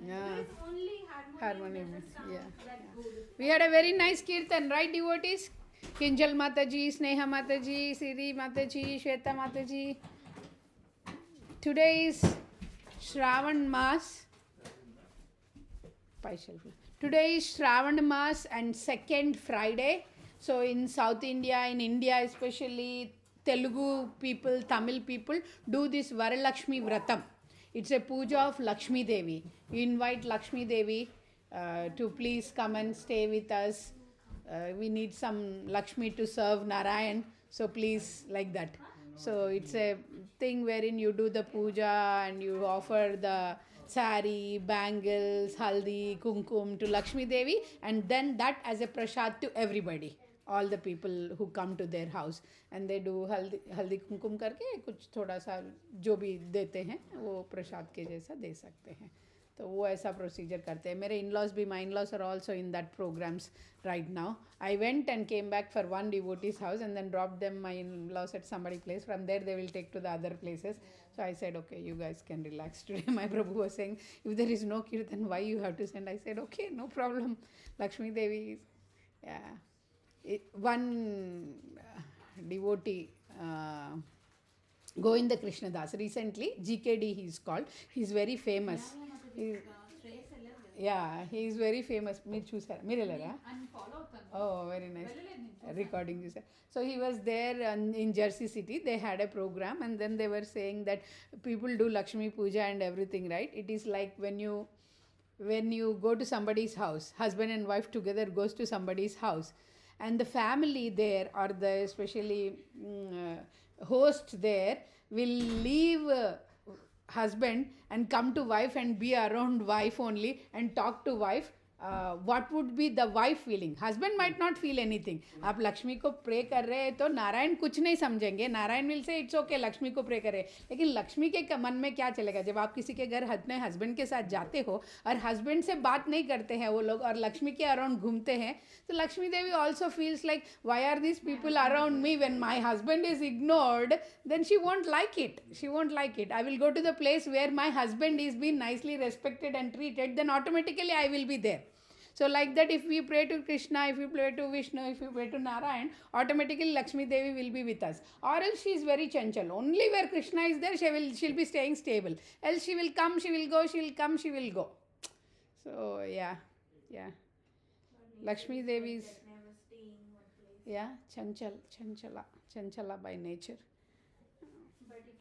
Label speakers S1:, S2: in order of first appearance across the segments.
S1: Yeah.
S2: It's only harmonium.
S1: Yeah. We had a very nice kirtan, right, devotees? Kinjal Mataji, Sneha Mataji, Siri Mataji, Shweta Mataji. Today is Shravan Mas. Today is Shravan Mas and second Friday. So in South India, in India especially, Telugu people, Tamil people do this Varalakshmi Vratam. It's a puja of Lakshmi Devi. You invite Lakshmi Devi to please come and stay with us. We need some Lakshmi to serve Narayan. So please, like that. So it's a thing wherein you do the puja and you offer the sari, bangles, haldi, kumkum to Lakshmi Devi, and then that as a prasad to everybody, all the people who come to their house. And they do haldi kumkum करके कुछ थोड़ा सा जो भी देते हैं वो प्रसाद के जैसा दे सकते हैं. तो वो ऐसा प्रोसीजर करते हैं. मेरे इन-लॉज भी, my in-laws are also in that programs right now. I went and came back for one devotee's house and then dropped them, my in-laws, at somebody place. From there they will take to the other places. So I said, okay, you guys can relax today. My Prabhu was saying, if there is no kirtan, why you have to send? I said, okay, no problem. Lakshmi Devi, yeah. One devotee, Govinda Krishnadas, recently, GKD he is called. He is very famous. Yeah, he is very famous. మీరు చూసారా, మీరు వెళ్ళారా? Oh, very nice. Recording this. So he was there in Jersey City. They had a program and then they were saying that people do Lakshmi Puja and everything, right? It is like when you go to somebody's house, husband and wife together goes to somebody's house, and the family there, or the especially host there, will leave husband and come to wife and be around wife only and talk to wife. What would be the wife feeling? Husband might not feel anything. आप लक्ष्मी को pray कर रहे हैं तो नारायण कुछ नहीं समझेंगे. Narayan will say it's okay, Lakshmi को प्रे कर रहे हैं. लेकिन लक्ष्मी के मन में क्या चलेगा जब आप किसी के घर अपने हस्बैंड के साथ जाते हो और हस्बैंड से बात नहीं करते हैं वो लोग और लक्ष्मी के अराउंड घूमते हैं, तो Lakshmi Devi also feels like why are this people around me when my husband is ignored. Then she won't like it. She won't like it. I will go to the place where my husband is been nicely respected and treated, then automatically I will be there. So like that, if we pray to Krishna, if we pray to Vishnu, if we pray to Narayan, automatically Lakshmi Devi will be with us. Or else she is very chanchal. Only where Krishna is there, she'll be staying stable. Else she will come, she will go, she will come, she will go. So yeah. Lakshmi Devi is, yeah, chanchala by nature.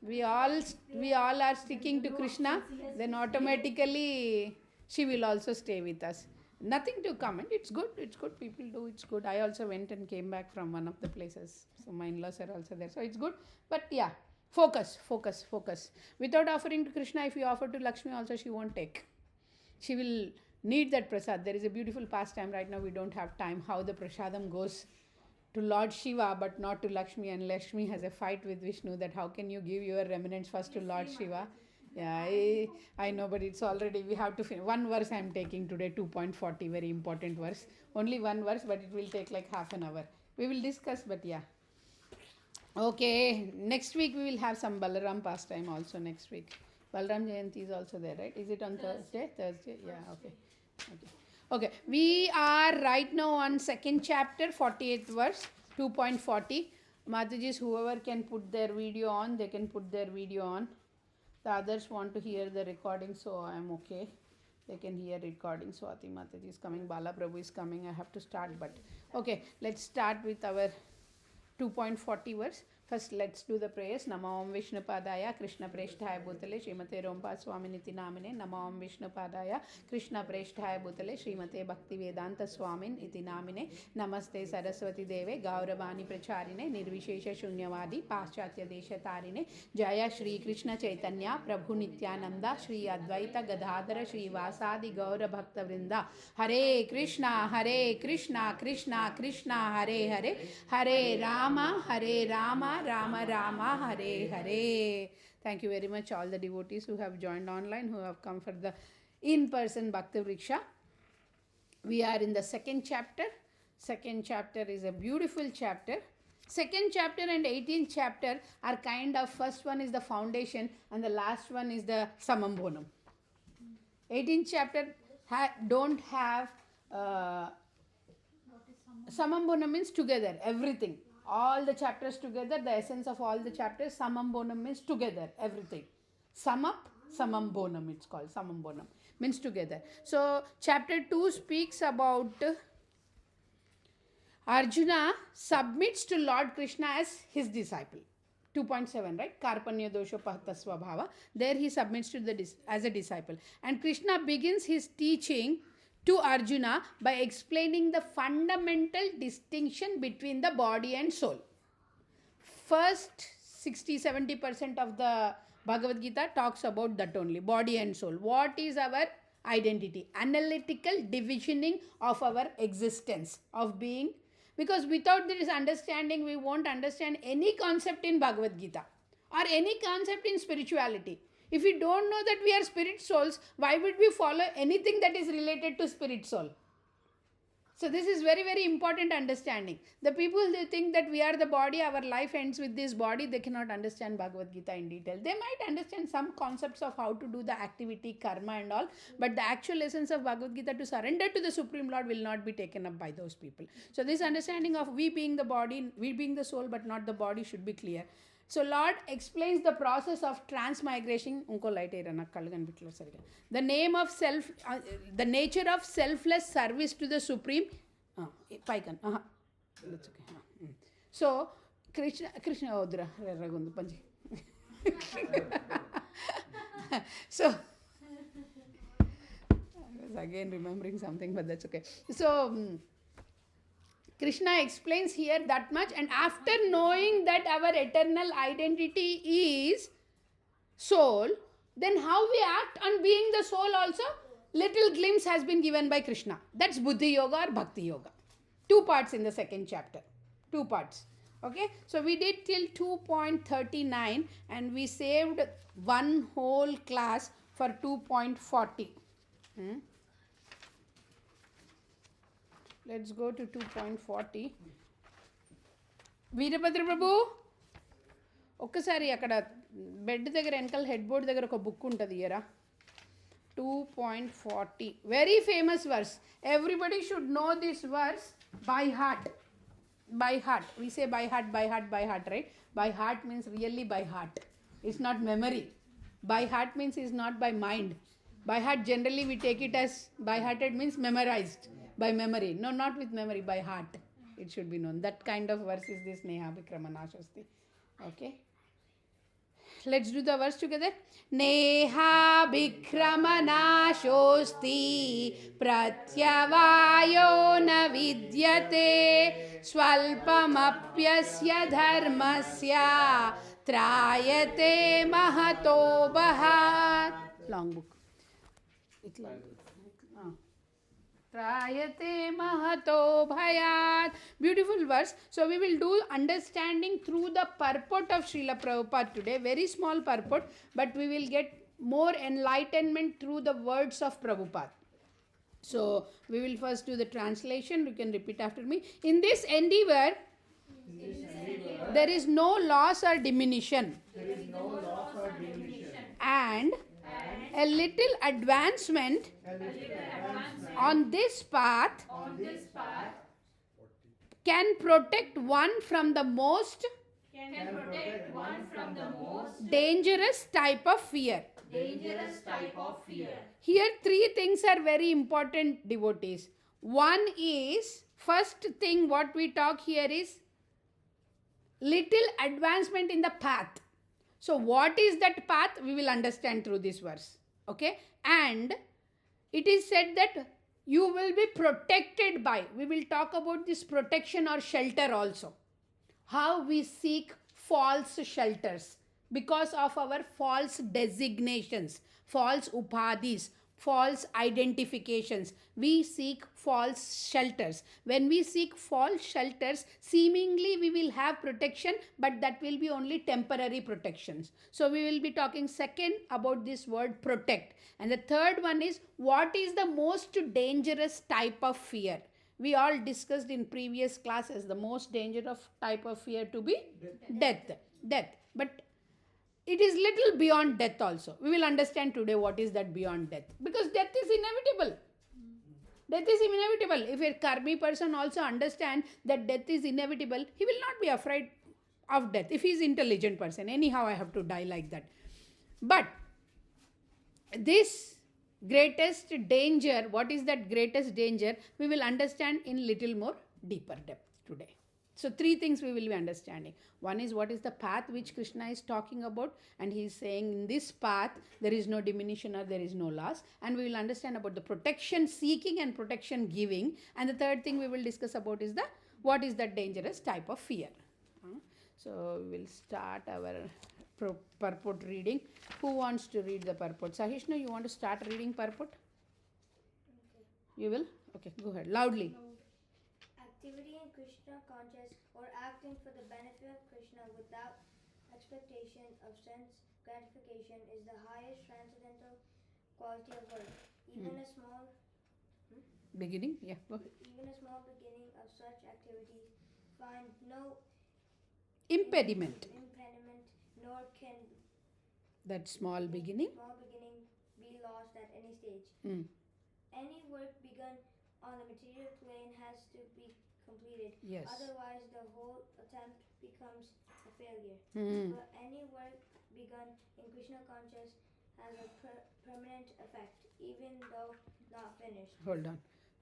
S1: We all are sticking to Krishna, then automatically she will also stay with us. Nothing to comment. It's good. People do. It's good. I also went and came back from one of the places. So my in-laws are also there. So it's good. But yeah, focus. Without offering to Krishna, if you offer to Lakshmi also, she won't take. She will need that prasad. There is a beautiful pastime right now. We don't have time. How the prasadam goes to Lord Shiva but not to Lakshmi, and Lakshmi has a fight with Vishnu that how can you give your remnants first to Lord Shiva. Yeah, I know, but it's already, we have to finish. One verse I am taking today, 2.40, very important verse. Only one verse, but it will take like half an hour. We will discuss, but yeah. Okay, next week we will have some Balaram pastime also next week. Balaram Jayanti is also there, right? Is it on Thursday? Yeah, okay. We are right now on second chapter, 48th verse, 2.40. Matajis, whoever can put their video on, they can put their video on. The others want to hear the recording, so I am okay. They can hear recording. Swati Mataji is coming. Bala Prabhu is coming. I have to start, but okay. Let's start with our 2.40 verse. First, let's do the prayers. Namo Om Vishnupadaya Krishna Presthaya Bhutale Srimate Rompa Swaminiti Namine. Namo Om Vishnupadaya Krishna Presthaya Bhutale Srimate Bhakti Vedanta Swamin Iti Namine. Namaste Saraswati Deve Gauravani Pracharine Nirvishesha Shunyavadi Paschatya Desha Tarine. Jaya Shri Krishna Chaitanya Prabhu Nityananda Shri Advaita Gadadhara Shri Vasadi Gaura Bhakta Vrinda. Hare Krishna Krishna Krishna Hare Hare Hare Rama Rama Rama Hare Hare. Thank you very much all the devotees who have joined online, who have come for the in-person Bhakti Vriksha. We are in the second chapter. Second chapter is a beautiful chapter. Second chapter and 18th chapter are kind of, first one is the foundation and the last one is the Samambonam. 18th chapter don't have Samambona means together, everything. All the chapters together, the essence of all the chapters, Samambonam means together, everything. Sum up, Samambonam it's called, Samambonam means together. So, chapter 2 speaks about Arjuna submits to Lord Krishna as his disciple. 2.7, right? Karpanya dosho pahtasva bhava. There he submits to as a disciple. And Krishna begins his teaching to Arjuna by explaining the fundamental distinction between the body and soul. First 60-70% of the Bhagavad Gita talks about that only, body and soul. What is our identity? Analytical divisioning of our existence, of being. Because without this understanding, we won't understand any concept in Bhagavad Gita or any concept in spirituality. If we don't know that we are spirit souls, why would we follow anything that is related to spirit soul? So this is very, very important understanding. The people, they think that we are the body, our life ends with this body, they cannot understand Bhagavad Gita in detail. They might understand some concepts of how to do the activity, karma and all, but the actual essence of Bhagavad Gita, to surrender to the Supreme Lord, will not be taken up by those people. So this understanding of we being the body, we being the soul but not the body should be clear. So Lord explains the process of transmigration. The name of self, the nature of selfless service to the Supreme. That's okay. So Krishna Odra Ragundu Panji. So I was again remembering something, but that's okay. So Krishna explains here that much, and after knowing that our eternal identity is soul, then how we act on being the soul also, little glimpse has been given by Krishna. That's Buddhi Yoga or Bhakti Yoga. 2 parts in the second chapter. 2 parts. Okay, so we did till 2.39 and we saved one whole class for 2.40. Let's go to 2.40. Veerabhadra ప్రభు ఒక్కసారి అక్కడ bed దగ్గర వెనకాల head board దగ్గర ఒక book ఉంటుంది ఇయరా 2.40 very famous verse everybody should know this verse by heart we say by heart, right? By heart means really by heart, it's not memory. By heart means is not by mind. By heart generally we take it as by hearted means memorized, by memory. No, not with memory, by heart it should be known. That kind of verse is this Neha Vikramanashasti. Okay, let's do the verse together. Neha Vikramanashosti pratyavayo na vidyate swalpamapyasya dharmasya trayate mahato bhahat. Long book. It's long. Trayate mahato bhayat. Beautiful verse. So we will do understanding through the purport of Srila Prabhupada today. Very small purport, but we will get more enlightenment through the words of Prabhupada. So we will first do the translation. You can repeat after me. In this endeavor, there is no loss or diminution. And a little advancement on this path can protect one from the most dangerous type of fear. Here 3 things are very important, devotees. One is, first thing what we talk here is little advancement in the path. So what is that path? We will understand through this verse. Okay? And it is said that you will be protected by. We will talk about this protection or shelter also. How we seek false shelters because of our false designations, false upadhis, false identifications. We seek false shelters. When we seek false shelters, seemingly we will have protection, but that will be only temporary protections. So we will be talking second about this word protect. And the third one is, what is the most dangerous type of fear? We all discussed in previous classes the most dangerous type of fear to be death. But it is little beyond death also. We will understand today what is that beyond death. Because death is inevitable. Death is inevitable. If a karmi person also understands that death is inevitable, he will not be afraid of death. If he is intelligent person, anyhow I have to die like that. But this greatest danger, what is that greatest danger? We will understand in little more deeper depth today. So three things we will be understanding. One is what is the path which Krishna is talking about, and he is saying in this path there is no diminution or there is no loss, and we will understand about the protection seeking and protection giving. And the third thing we will discuss about is the what is that dangerous type of fear. So we will start our purport reading. Who wants to read the purport? Sahishnu, you want to start reading purport?
S2: Okay.
S1: You will? Okay, go ahead. Loudly.
S2: Activity in Krishna conscious or acting for the benefit of Krishna without expectation of sense gratification is the highest transcendental quality of work. Even a small
S1: Beginning? Yeah, go ahead.
S2: even a small beginning of such activities find no
S1: Impediment.
S2: nor can
S1: That small beginning.
S2: be lost at any stage. Any work begun on the material plane has to be completed.
S1: Yes.
S2: Otherwise, the whole attempt becomes a failure. But any work begun in Krishna conscious has a permanent effect, even though not finished.
S1: Hold on.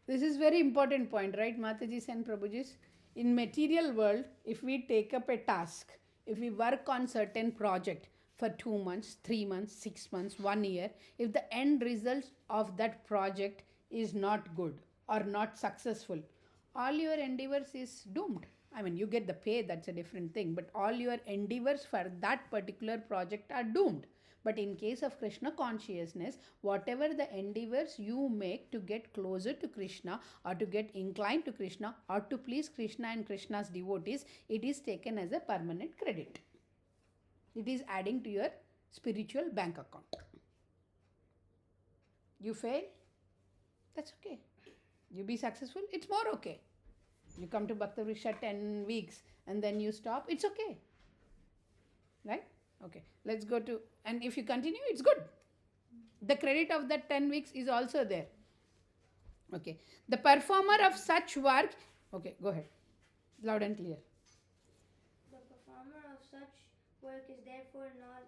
S1: This is very important point, right, Matajis and Prabhujis? In material world, if we take up a task, if we work on certain project for 2 months, 3 months, 6 months, 1 year, if the end result of that project is not good or not successful, all your endeavors is doomed. I mean, you get the pay, that's a different thing, but all your endeavors for that particular project are doomed. But in case of Krishna consciousness, whatever the endeavors you make to get closer to Krishna or to get inclined to Krishna or to please Krishna and Krishna's devotees, it is taken as a permanent credit. It is adding to your spiritual bank account. You fail? That's okay. You be successful? It's more okay. You come to Bhakta Vriksha 10 weeks and then you stop, it's okay. Right? Okay. Let's go to, and if you continue, it's good. The credit of that 10 weeks is also there. Okay. The performer of such work, okay, go ahead. Loud and clear.
S2: The performer of such work is therefore not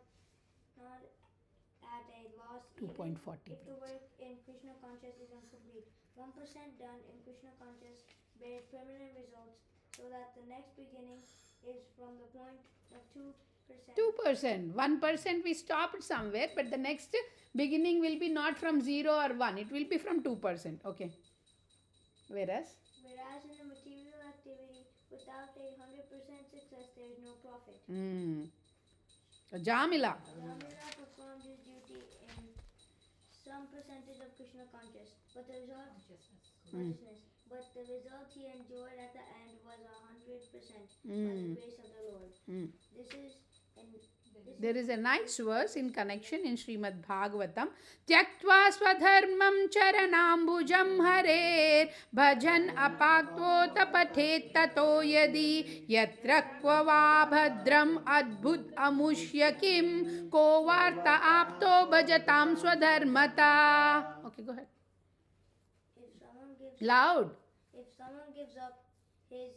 S2: at a loss
S1: 2.40.
S2: if the work in Krishna conscious is incomplete. 1% done in Krishna conscious bears permanent results, so that the next beginning is from the point of 2%.
S1: 2%. 1% we stopped somewhere, but the next beginning will be not from 0 or 1. It will be from 2%. Okay. Whereas
S2: in the material activity, without a 100% success, there is no profit.
S1: Jamila.
S2: Ramila performed his duty in some percentage of Krishna consciousness, but the result he enjoyed at the end was 100% by the grace of the Lord.
S1: There is a nice verse in connection in Srimad Bhagavatam. Tyaktva swadharmam charanambujam harer bhajan apakto tapathet tato yadi yatra kva va bhadram adbhut amushya kim ko varta apto bhajatam swadharmata. Okay, go ahead.
S2: If someone gives up his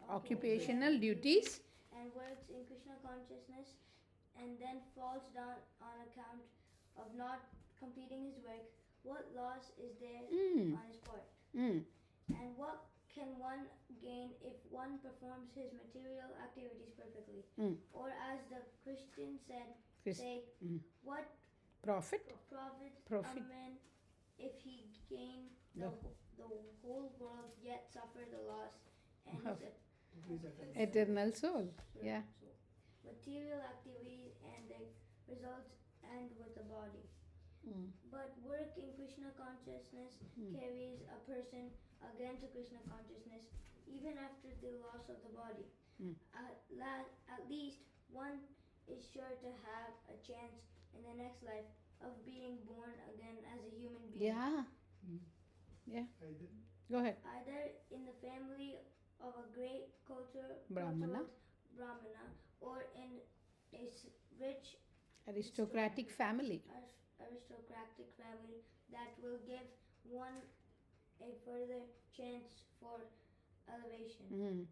S1: occupational duties
S2: and works in Krishna consciousness and then falls down on account of not completing his work, what loss is there on his part? And what can one gain if one performs his material activities perfectly? Or as the Christian say, what profit a man if he gain the whole world yet suffer the loss and his
S1: eternal soul. Yeah.
S2: Material activities and their results end with the body. But work in Krishna consciousness carries a person again to Krishna consciousness even after the loss of the body. At least one is sure to have a chance in the next life of being born again as a human being.
S1: Yeah. Yeah. Go ahead.
S2: Either in the family of a great cultural
S1: Brahmana
S2: or in a rich
S1: aristocratic family.
S2: aristocratic family that will give one a further chance for elevation.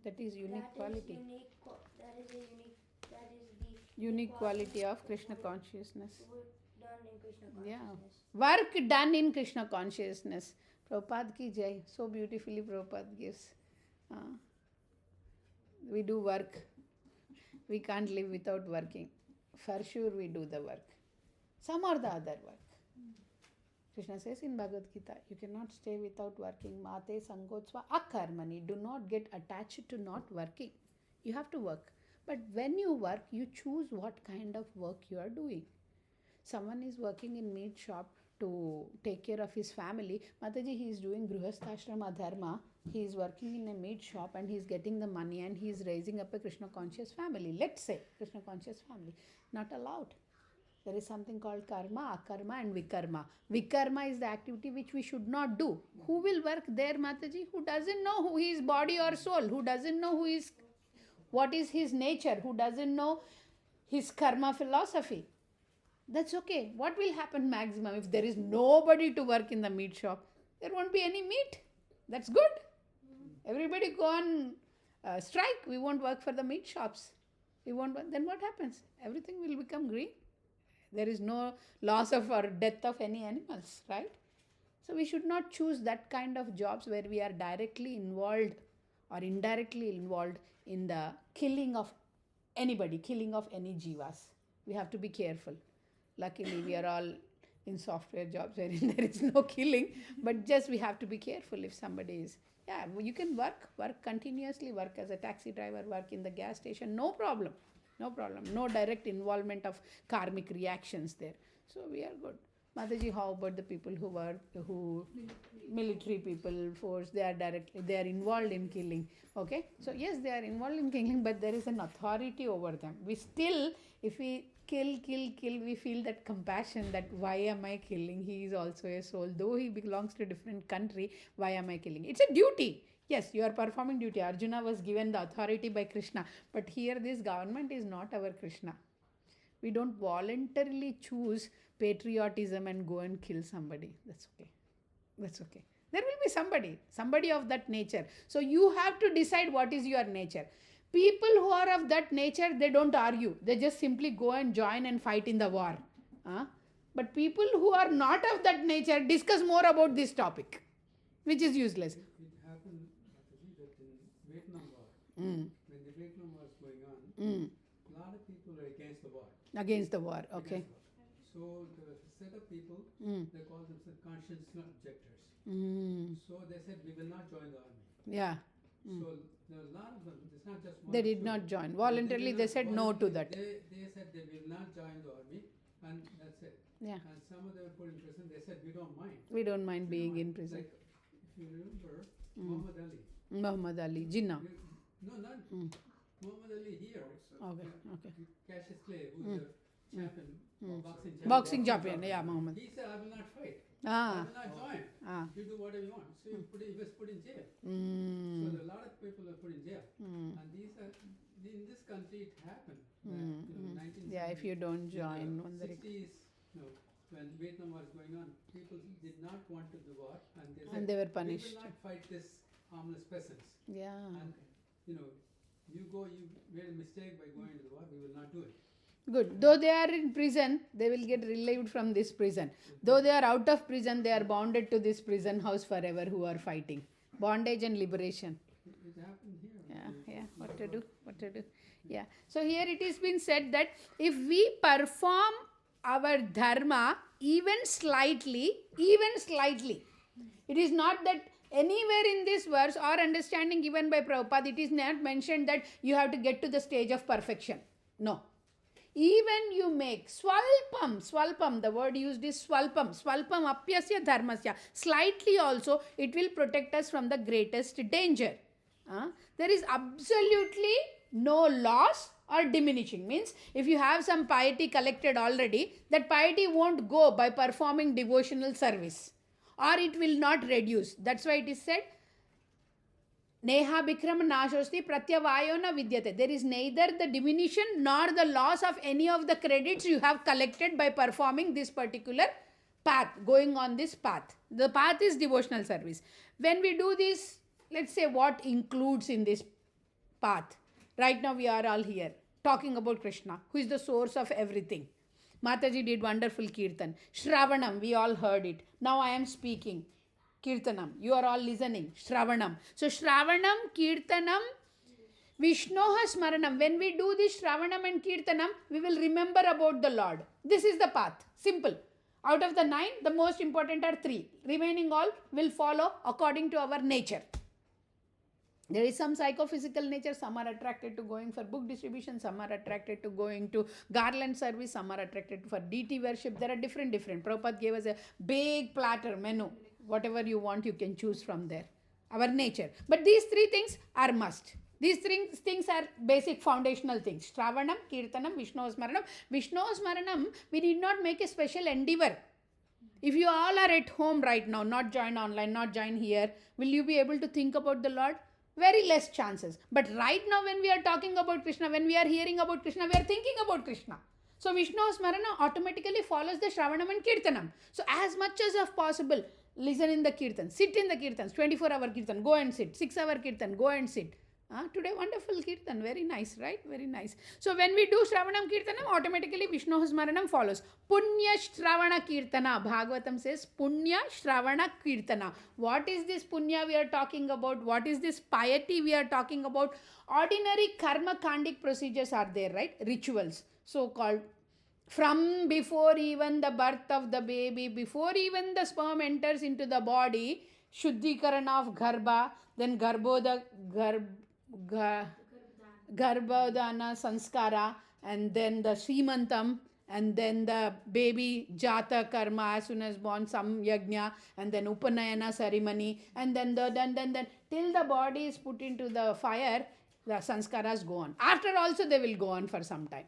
S1: That is unique quality.
S2: That is the
S1: Unique quality of Krishna consciousness.
S2: work done in Krishna consciousness.
S1: Yeah. Work done in Krishna consciousness. Prabhupada ki jai. So beautifully Prabhupada gives. We do work. We can't live without working. For sure we do the work. Some or the other work. Krishna says in Bhagavad Gita, you cannot stay without working. Mate sangotsva akarmani. Do not get attached to not working. You have to work. But when you work, you choose what kind of work you are doing. Someone is working in meat shop to take care of his family. Mataji, he is doing Grihastha Dharma. He is working in a meat shop and he is getting the money and he is raising up a Krishna conscious family. Let's say Krishna conscious family. Not allowed. There is something called karma, akarma and vikarma. Vikarma is the activity which we should not do. Who will work there, Mataji? Who doesn't know who is body or soul? Who doesn't know what is his nature? Who doesn't know his karma philosophy? That's okay. What will happen maximum if there is nobody to work in the meat shop? There won't be any meat. That's good. Everybody go on strike. We won't work for the meat shops. We won't. Then what happens? Everything will become green. There is no loss of or death of any animals, right? So we should not choose that kind of jobs where we are directly involved or indirectly involved in the killing of anybody, killing of any jivas. We have to be careful. Luckily, we are all in software jobs wherein there is no killing, but just we have to be careful if somebody is. Yeah, you can work continuously, work as a taxi driver, work in the gas station, no problem. No direct involvement of karmic reactions there. So we are good. Mataji, how about the people who military people, force, they are involved in killing. Okay? So yes, they are involved in killing, but there is an authority over them. We still, if we kill, we feel that compassion that why am I killing? He is also a soul. Though he belongs to a different country, why am I killing? It's a duty. Yes, you are performing duty. Arjuna was given the authority by Krishna. But here this government is not our Krishna. We don't voluntarily choose patriotism and go and kill somebody. That's okay. There will be somebody of that nature. So you have to decide what is your nature. People who are of that nature, they don't argue. They just simply go and join and fight in the war. But people who are not of that nature discuss more about this topic, which is useless.
S3: It happened that in Vietnam War, when the Vietnam War was going on, a lot of people were against the war.
S1: Against the war, okay.
S3: So there was a set of people, they called themselves conscience objectors. So they said, we will not join the army.
S1: Yeah.
S3: So there were a lot of them, it's not just one.
S1: They did not join. Voluntarily they said no to that.
S3: They said they will not join the army, and that's it.
S1: Yeah.
S3: And some of them were put in prison, they said, we don't mind.
S1: We don't mind being in prison.
S3: Like, if you remember, Muhammad Ali.
S1: Muhammad Ali, Jinnah.
S3: No, not Muhammad Ali here.
S1: Okay.
S3: Cassius Clay, who's the champion,
S1: Boxing champion, yeah, Muhammad.
S3: He said, I will not fight. I
S1: Ah.
S3: will not join. You do whatever you want. So he was put in jail. So a lot of people were put in jail. And in this country it happened. That,
S1: Yeah, if you don't join.
S3: in the 60s, when Vietnam was going on, people did not want to do war. And
S1: they were punished.
S3: We will not fight this harmless peasants.
S1: Yeah.
S3: And you made a mistake by going to the war, we will not do it.
S1: Good. Though they are in prison, they will get relieved from this prison. Though they are out of prison, they are bonded to this prison house forever who are fighting. Bondage and liberation.
S3: It happened here.
S1: Yeah. What to do? Yeah. So here it is been said that if we perform our dharma even slightly, it is not that anywhere in this verse or understanding given by Prabhupada, it is not mentioned that you have to get to the stage of perfection. No. Even you make swalpam, the word used is swalpam apyasya dharmasya, slightly also, it will protect us from the greatest danger. There is absolutely no loss or diminishing. Means if you have some piety collected already, that piety won't go by performing devotional service, or it will not reduce. That's why it is said, Neha Bikram Nashosti Pratyavayo na Vidyate. There is neither the diminution nor the loss of any of the credits you have collected by performing this particular path, going on this path. The path is devotional service. When we do this, let's say what includes in this path. Right now we are all here talking about Krishna, who is the source of everything. Mataji did wonderful kirtan. Shravanam, we all heard it. Now I am speaking. Kirtanam, you are all listening. Shravanam. So Shravanam, Kirtanam, Vishnoha Smaranam. When we do this Shravanam and Kirtanam, we will remember about the Lord. This is the path. Simple. Out of the 9, the most important are 3. Remaining all will follow according to our nature. There is some psychophysical nature. Some are attracted to going for book distribution. Some are attracted to going to garland service. Some are attracted for deity worship. There are different. Prabhupada gave us a big platter menu. Whatever you want, you can choose from there. Our nature. But these 3 things are must. These 3 things are basic foundational things. Shravanam, Kirtanam, Vishnu Smaranam. Vishnu Smaranam, we need not make a special endeavor. If you all are at home right now, not join online, not join here, will you be able to think about the Lord? Very less chances. But right now when we are talking about Krishna, when we are hearing about Krishna, we are thinking about Krishna. So Vishnu Smarana automatically follows the Shravanam and Kirtanam. So as much as of possible, listen in the Kirtan, sit in the Kirtans, 24-hour Kirtan, go and sit, 6-hour Kirtan, go and sit. Today wonderful Kirtan, very nice, right? Very nice. So when we do Shravanam Kirtanam, automatically Vishnu Smaranam follows. Punya Shravana Kirtana, Bhagavatam says Punya Shravana Kirtana. What is this Punya we are talking about? What is this piety we are talking about? Ordinary karma kandic procedures are there, right? Rituals, so called. From before even the birth of the baby, before even the sperm enters into the body, Shuddhikarana of Garbha, then Garbhodana Sanskara, and then the Srimantam, and then the baby Jata Karma, as soon as born, some Yajna, and then Upanayana ceremony, and then till the body is put into the fire, the sanskaras go on. After also they will go on for some time.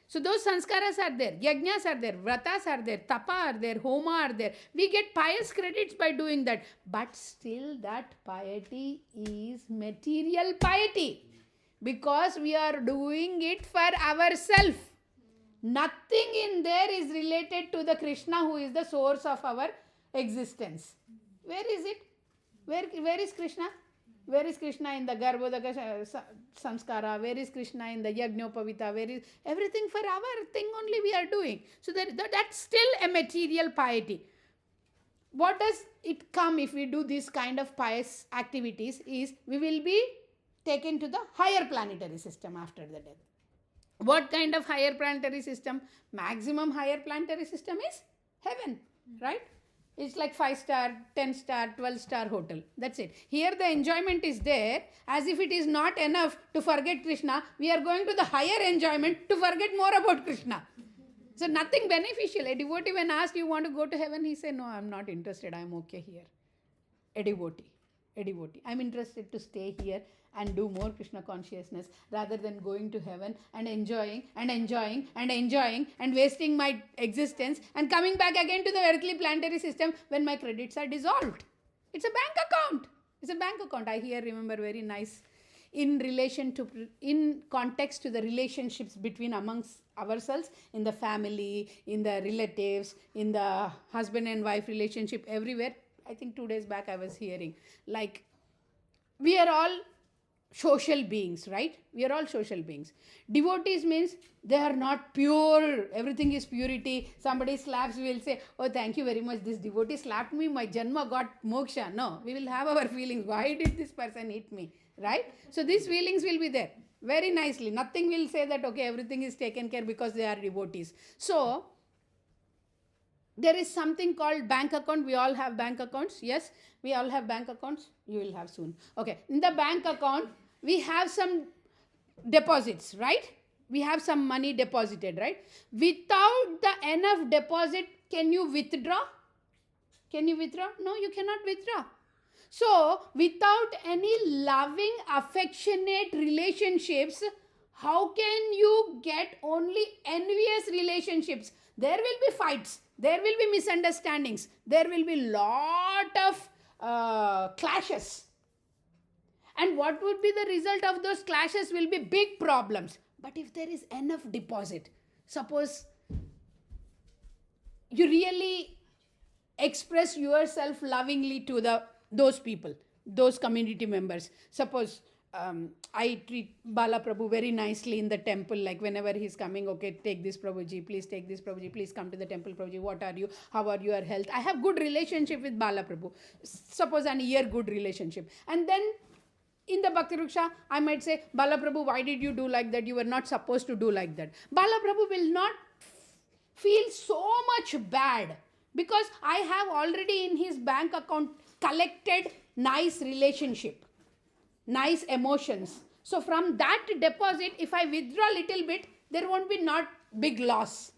S1: So those sanskaras are there, yajnas are there, vratas are there, tapa are there, homa are there. We get pious credits by doing that. But still that piety is material piety. Because we are doing it for ourselves. Nothing in there is related to the Krishna who is the source of our existence. Where is it? Where is Krishna? Where is Krishna in the Garbhodaka Samskara? Where is Krishna in the Yagnopavita? Where is everything for our thing only we are doing? So that's still a material piety. What does it come if we do this kind of pious activities is we will be taken to the higher planetary system after the death. What kind of higher planetary system? Maximum higher planetary system is heaven, right? It's like 5-star, 10-star, 12-star hotel. That's it. Here the enjoyment is there. As if it is not enough to forget Krishna, we are going to the higher enjoyment to forget more about Krishna. So nothing beneficial. A devotee when asked, you want to go to heaven? He said, no, I'm not interested. I'm okay here. A devotee. I'm interested to stay here and do more Krishna consciousness rather than going to heaven and enjoying and wasting my existence and coming back again to the earthly planetary system when my credits are dissolved. It's a bank account. I remember very nice in context to the relationships between amongst ourselves, in the family, in the relatives, in the husband and wife relationship, everywhere. I think 2 days back I was hearing, like, we are all social beings, right? We are all social beings. Devotees means they are not pure. Everything is purity. Somebody slaps, we will say, oh, thank you very much. This devotee slapped me. My janma got moksha. No, we will have our feelings. Why did this person hit me? Right? So these feelings will be there very nicely. Nothing will say that, okay, everything is taken care because they are devotees. So there is something called bank account. We all have bank accounts. Yes, we all have bank accounts. You will have soon. Okay. In the bank account, we have some deposits, right? We have some money deposited, right? Without the enough deposit, can you withdraw? Can you withdraw? No, you cannot withdraw. So, without any loving, affectionate relationships, how can you get only envious relationships? There will be fights. There will be misunderstandings. There will be lot of clashes. And what would be the result of those clashes will be big problems. But if there is enough deposit, suppose you really express yourself lovingly to those people, those community members. Suppose I treat Bala Prabhu very nicely in the temple, like whenever he's coming, okay, take this Prabhuji, please take this Prabhuji, please come to the temple Prabhuji, what are you, how are your health? I have good relationship with Bala Prabhu. Suppose an year good relationship. And then in the Bhakti Ruksha, I might say, Bala Prabhu, why did you do like that? You were not supposed to do like that. Bala Prabhu will not feel so much bad because I have already in his bank account collected nice relationship, nice emotions. So from that deposit, if I withdraw a little bit, there won't be not big loss.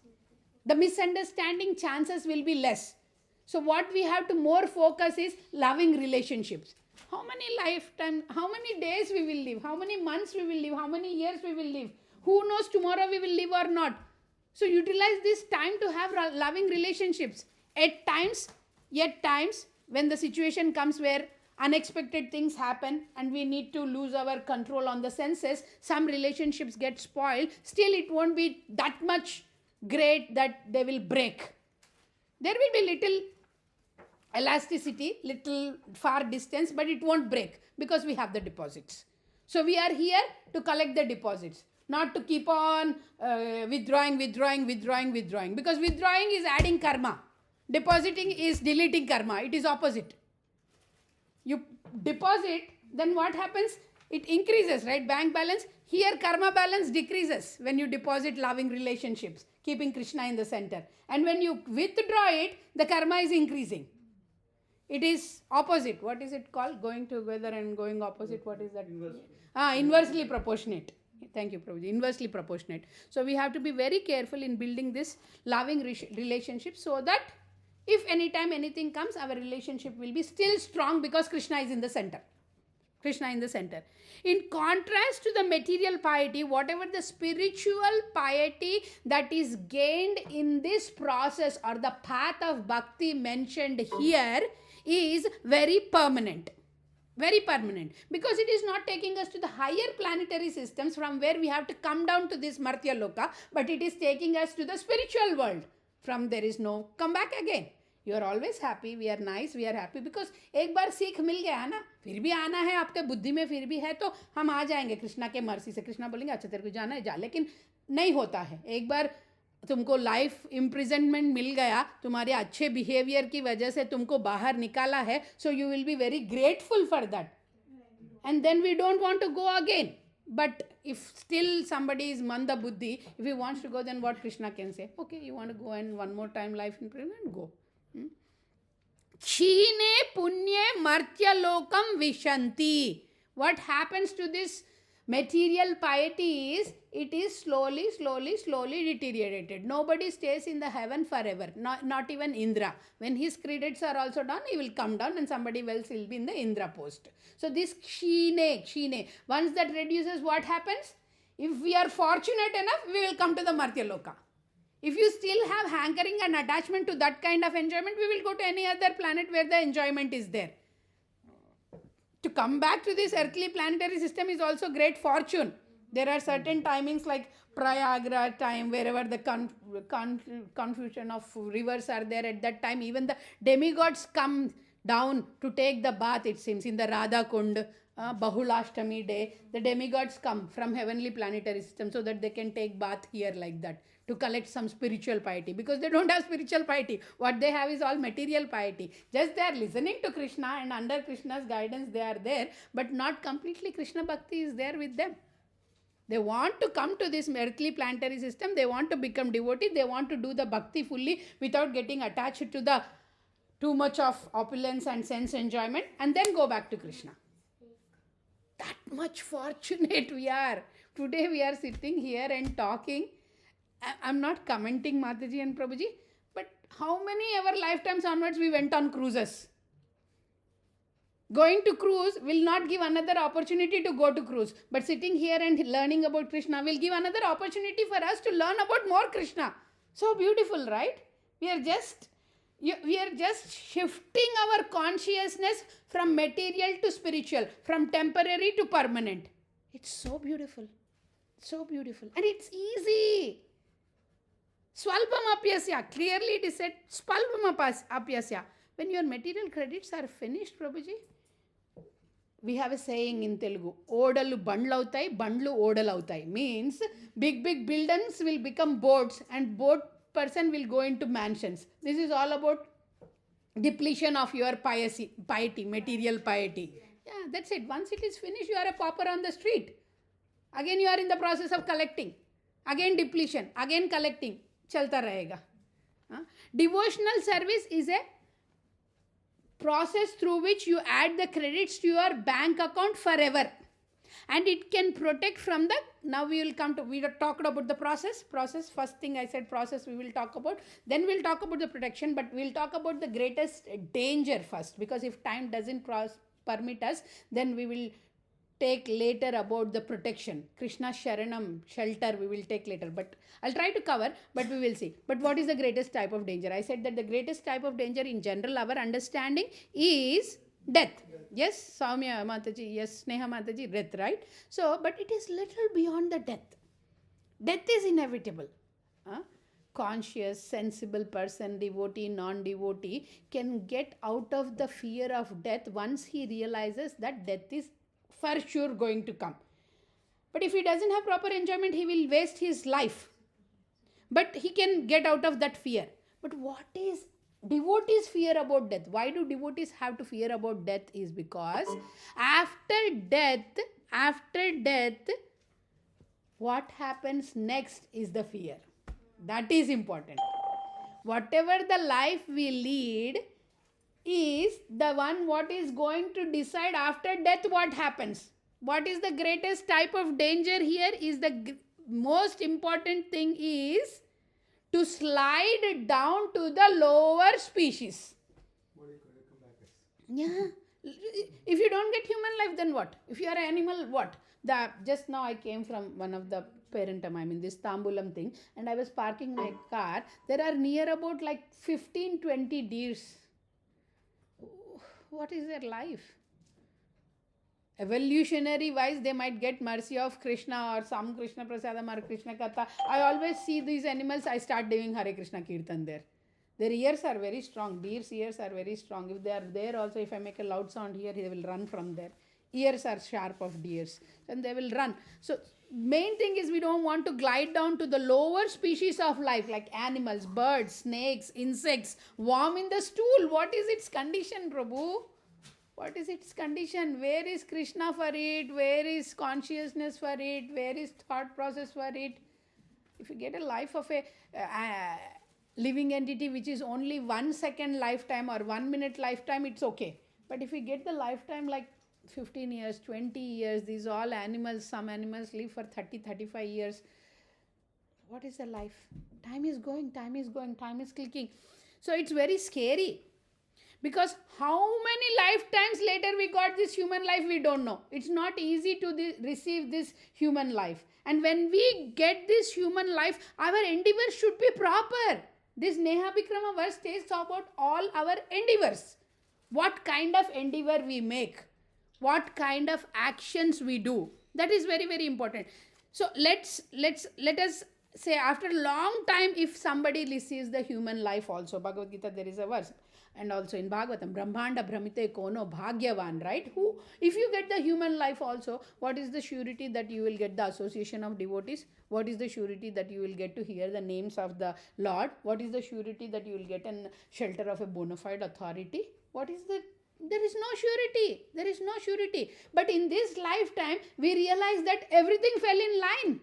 S1: The misunderstanding chances will be less. So what we have to more focus is loving relationships. How many lifetime, how many days we will live, how many months we will live, how many years we will live. Who knows tomorrow we will live or not. So utilize this time to have loving relationships. At times, when the situation comes where unexpected things happen and we need to lose our control on the senses, some relationships get spoiled. Still, it won't be that much great that they will break. There will be little elasticity, little far distance, but it won't break because we have the deposits. So we are here to collect the deposits, not to keep on withdrawing, because withdrawing is adding karma. Depositing is deleting karma. It is opposite. You deposit, then what happens? It increases, right? Bank balance. Here karma balance decreases when you deposit loving relationships, keeping Krishna in the center. And when you withdraw it, the karma is increasing. It is opposite. What is it called? Going together and going opposite. What is that? Inversely proportionate. Thank you, Prabhuji. Inversely proportionate. So we have to be very careful in building this loving relationship so that if anytime anything comes, our relationship will be still strong because Krishna is in the center. Krishna in the center. In contrast to the material piety, whatever the spiritual piety that is gained in this process or the path of bhakti mentioned here is very permanent. Very permanent. Because it is not taking us to the higher planetary systems from where we have to come down to this Martya Loka, but it is taking us to the spiritual world. From there is no come back again. You are always happy, we are nice, we are happy. Because एक बार सीख मिल गया है ना, फिर भी आना है, आपके बुद्धि में फिर भी है, तो हम आ जाएंगे कृष्णा के मर्सी से. कृष्णा बोलेंगे अच्छा तेरे को जाना है जा, लेकिन नहीं होता है. एक बार तुमको लाइफ इम्प्रिजनमेंट मिल गया, तुम्हारे अच्छे बिहेवियर की वजह से तुमको बाहर निकाला है, so you will be very grateful for that. And then we don't want to go again. But if still somebody is manda buddhi, if he wants to go, then what Krishna can say? Okay, you want to go and one more time life imprisonment, go. Chine punye martya lokam vishanti. What happens to this material piety is, it is slowly deteriorated. Nobody stays in the heaven forever, not even Indra. When his credits are also done, he will come down and somebody else will be in the Indra post. So this kshine, once that reduces, what happens? If we are fortunate enough, we will come to the Martya Loka. If you still have hankering and attachment to that kind of enjoyment, we will go to any other planet where the enjoyment is there. To come back to this earthly planetary system is also great fortune. There are certain timings like Prayagra time, wherever the confusion of rivers are there. At that time, even the demigods come down to take the bath, it seems. In the Radha Kund, Bahulashtami day, the demigods come from heavenly planetary system so that they can take bath here like that, to collect some spiritual piety, because they don't have spiritual piety. What they have is all material piety. Just they are listening to Krishna and under Krishna's guidance they are there, but not completely Krishna Bhakti is there with them. They want to come to this earthly planetary system, they want to become devotee, they want to do the Bhakti fully without getting attached to the too much of opulence and sense enjoyment, and then go back to Krishna. That much fortunate we are. Today we are sitting here and talking. I'm not commenting Mataji and Prabhuji, but how many ever lifetimes onwards we went on cruises? Going to cruise will not give another opportunity to go to cruise, but sitting here and learning about Krishna will give another opportunity for us to learn about more Krishna. So beautiful, right? We are just We are just shifting our consciousness from material to spiritual, from temporary to permanent. It's so beautiful. So beautiful. And it's easy. Swalpam apyasya. Clearly it is said, Swalpam apyasya. When your material credits are finished, Prabhuji, we have a saying in Telugu, Odalu bandlu avtayi, bandlu odalu avtayi. Means big buildings will become boats and boat person will go into mansions. This is all about depletion of your piety, material piety. Yeah, that's it. Once it is finished, you are a pauper on the street. Again you are in the process of collecting. Again depletion. Again collecting. Chalta rahega. Devotional service is a process through which you add the credits to your bank account forever. And it can protect from the, now we talked about the process, first thing I said process we will talk about, then we'll talk about the protection, but we'll talk about the greatest danger first, because if time doesn't permit us, then we will take later about the protection. Krishna Sharanam, shelter, we will take later, but I'll try to cover, but we will see. But what is the greatest type of danger? I said that the greatest type of danger in general, our understanding is death. Yes, Saumya Mataji, yes, Sneha Mataji, death, right? So, but it is little beyond the death. Death is inevitable. Conscious, sensible person, devotee, non-devotee, can get out of the fear of death once he realizes that death is for sure going to come. But if he doesn't have proper enjoyment, he will waste his life. But he can get out of that fear. But what is devotees' fear about death? Why do devotees have to fear about death? Is because after death, what happens next is the fear. That is important. Whatever the life we lead is the one what is going to decide after death what happens. What is the greatest type of danger here is the most important thing is to slide down to the lower species. Yeah. If you don't get human life, then what? If you are an animal, what? Just now I came from one of the parentum, this Tambulam thing, and I was parking my car. There are near about like 15-20 deers. What is their life? Evolutionary wise, they might get mercy of Krishna or some Krishna Prasadam or Krishna Katha. I always see these animals, I start doing Hare Krishna Kirtan there. Their ears are very strong. Deer's ears are very strong. If they are there also, if I make a loud sound here, they will run from there. Ears are sharp of deers and they will run. So main thing is we don't want to glide down to the lower species of life like animals, birds, snakes, insects, worm in the stool. What is its condition, Prabhu? What is its condition? Where is Krishna for it? Where is consciousness for it? Where is thought process for it? If you get a life of a living entity which is only 1 second lifetime or 1 minute lifetime, it's okay. But if you get the lifetime like 15 years, 20 years, these all animals, some animals live for 30, 35 years. What is the life? Time is going, time is clicking. So it's very scary. Because how many lifetimes later we got this human life, we don't know. It's not easy to receive this human life. And when we get this human life, our endeavor should be proper. This Neha Bikrama verse states about all our endeavors. What kind of endeavor we make. What kind of actions we do. That is very, very important. So let us say after a long time, if somebody receives the human life also, Bhagavad Gita, there is a verse. And also in Bhagavatam, Brahmanda Brahmite Kono Bhagyavan, right? Who, if you get the human life also, what is the surety that you will get the association of devotees? What is the surety that you will get to hear the names of the Lord? What is the surety that you will get in shelter of a bona fide authority? What is the... There is no surety. There is no surety. But in this lifetime, we realize that everything fell in line.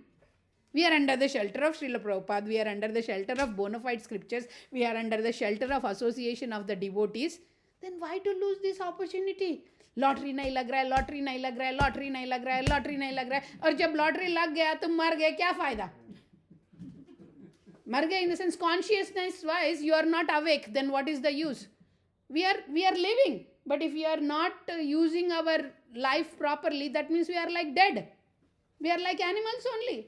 S1: We are under the shelter of Srila Prabhupada. We are under the shelter of bona fide scriptures. We are under the shelter of association of the devotees. Then why to lose this opportunity? Lottery नहीं लग रहा है, lottery नहीं लग रहा है, lottery नहीं लग रहा है, लॉटरी नहीं लग रहा है. और जब लॉटरी लग गया तो मर गए, क्या फायदा? मर गए in the sense consciousness wise you are not awake. Then what is the use? We are living, but if we are not using our life properly, that means we are like dead. We are like animals only.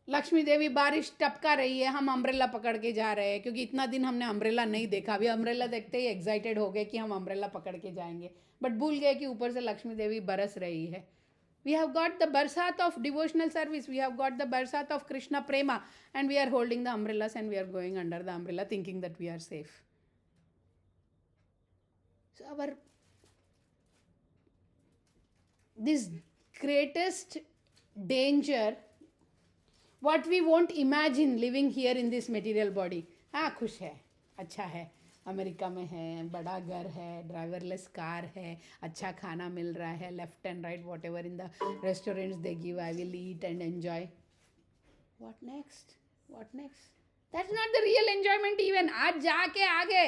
S1: Lakshmi देवी बारिश टपका रही है, हम umbrella पकड़ के जा रहे हैं, क्योंकि इतना दिन हमने अम्ब्रेला नहीं देखा. अभी अम्ब्रेला देखते ही एक्साइटेड हो गए कि हम अम्ब्रेला पकड़ के जाएंगे, बट भूल गए कि ऊपर से लक्ष्मी देवी बरस रही है. We have got the barsat of devotional service, we have got the barsat of Krishna prema, and we are holding the umbrellas and we are going under the umbrella thinking that we are safe. So this greatest danger, what we won't imagine living here in this material body. हाँ, खुश है, अच्छा है, America में है, बड़ा घर है, ड्राइवरलेस कार है, अच्छा खाना मिल रहा है, left and right what ever in the restaurants they give, I will eat and enjoy. What next, what next? That's not the real enjoyment even. आज जाके आगे,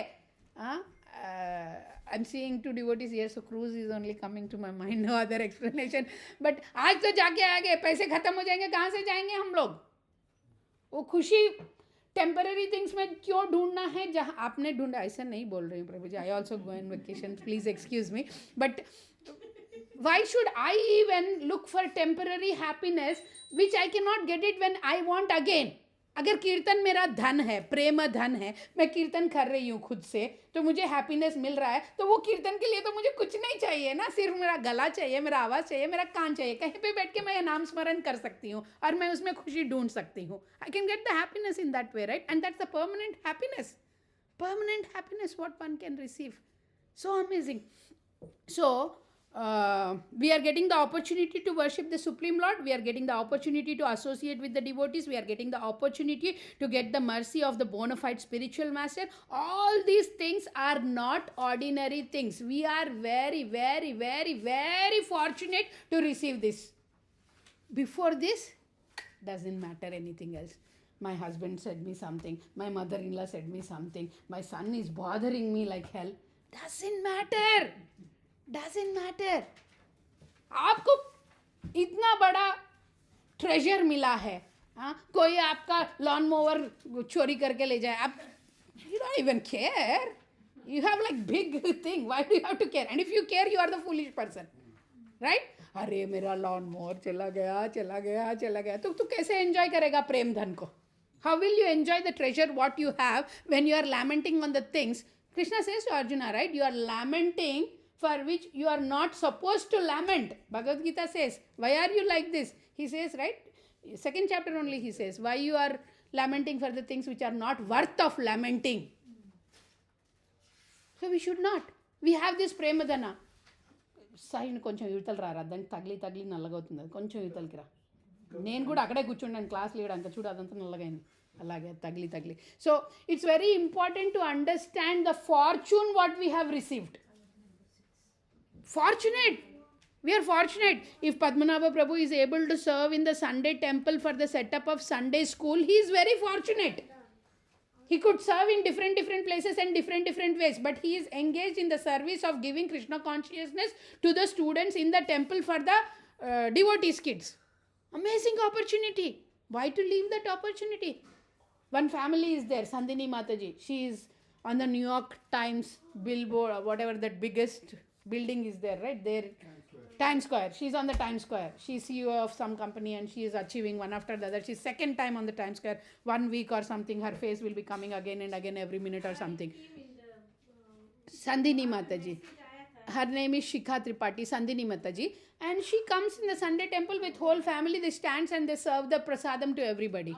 S1: I'm seeing two devotees here, so cruise is only coming to my mind, no other explanation. But आज तो जाके आगे, पैसे खत्म हो जाएंगे, कहाँ से जाएंगे हम लोग? वो खुशी टेम्पररी थिंग्स में क्यों ढूंढना है जहाँ आपने ढूंढा? ऐसा नहीं बोल रही हूँ Prabhu ji, I also go in vacation, please excuse me, but why should I even look for temporary happiness which I cannot get it when I want again? अगर कीर्तन मेरा धन है, प्रेम धन है, मैं कीर्तन कर रही हूँ खुद से, तो मुझे हैप्पीनेस मिल रहा है, तो वो कीर्तन के लिए तो मुझे कुछ नहीं चाहिए ना, सिर्फ मेरा गला चाहिए, मेरा आवाज़ चाहिए, मेरा कान चाहिए, कहीं पे बैठ के मैं नाम स्मरण कर सकती हूँ और मैं उसमें खुशी ढूंढ सकती हूँ. I can get the happiness in that way, right? And that's the permanent happiness what one can receive. So amazing. So we are getting the opportunity to worship the Supreme Lord. We are getting the opportunity to associate with the devotees. We are getting the opportunity to get the mercy of the bona fide spiritual master. All these things are not ordinary things. We are very, very, very, very fortunate to receive this. Before this, doesn't matter anything else. My husband said me something. My mother-in-law said me something. My son is bothering me like hell. Doesn't matter. Doesn't matter. आपको इतना बड़ा treasure मिला है, हाँ, कोई आपका lawn mower चोरी करके ले जाए, आप you don't even care. You have like big thing. Why do you have to care? And if you care, you are the foolish person, right? अरे मेरा लॉन मोवर चला गया, तो तू कैसे एंजॉय करेगा प्रेम धन को? How will you enjoy the treasure what you have when you are lamenting on the things? Krishna says to Arjuna, right? You are lamenting for which you are not supposed to lament. Bhagavad Gita says, why are you like this? He says, right? Second chapter only he says, why you are lamenting for the things which are not worth of lamenting. So we should not. We have this premadana. సాయిని కొంచెం యువతలు రారా, దానికి తగిలి నల్లగవుతుంది, అది కొంచెం యువతలకి రా. నేను కూడా అక్కడే కూర్చుంటాను క్లాస్ లీయడానికి, చూడు అదంతా నల్లగైంది, అలాగే తగిలి. So it's very important to understand the fortune what we have received. Fortunate. We are fortunate. If Padmanabha Prabhu is able to serve in the Sunday temple for the setup of Sunday school, he is very fortunate. He could serve in different places and different ways, but he is engaged in the service of giving Krishna consciousness to the students in the temple for the devotees kids. Amazing opportunity. Why to leave that opportunity? One family is there, Sandini Mataji. She is on the New York Times billboard, or whatever that biggest building is there, right? There, Times Square. She's on the Times Square. She's CEO of some company and she is achieving one after the other. She's second time on the Times Square. 1 week or something, her face will be coming again and again every minute or something. Sandini Mataji. Her name is Shikha Tripathi, Sandini Mataji. And she comes in the Sunday temple with whole family. They stand and they serve the prasadam to everybody.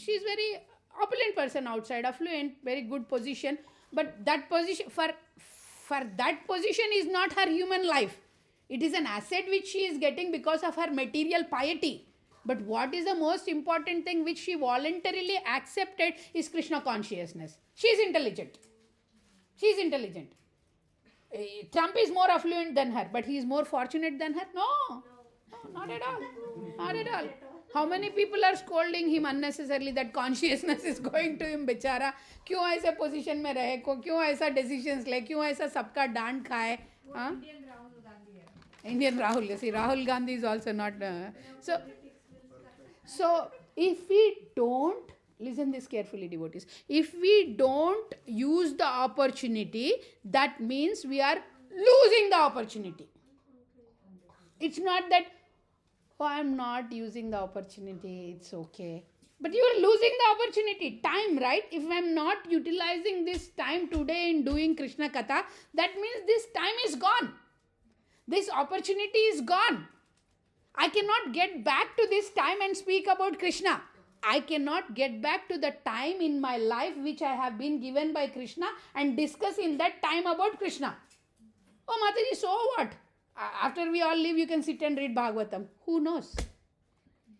S1: She's very opulent person outside, affluent, very good position. But that position, for that position is not her human life. It is an asset which she is getting because of her material piety. But what is the most important thing which she voluntarily accepted is Krishna consciousness. She is intelligent. Trump is more affluent than her, but he is more fortunate than her? No, not at all. Not at all. How many people are scolding him unnecessarily that consciousness is going to him, बेचारा क्यों ऐसे position में रहे, क्यों ऐसा decisions ले, क्यों ऐसा सबका डांट खाए? Indian Rahul, you see, Rahul Gandhi is also not. So if we don't, listen this carefully, devotees, if we don't use the opportunity, that means we are losing the opportunity. It's not that Oh, I'm not using the opportunity, it's okay. But you are losing the opportunity, time, right? If I'm not utilizing this time today in doing Krishna Katha, that means this time is gone. This opportunity is gone. I cannot get back to this time and speak about Krishna. I cannot get back to the time in my life which I have been given by Krishna and discuss in that time about Krishna. Oh, Mataji, so what? After we all leave, you can sit and read Bhagavatam. Who knows?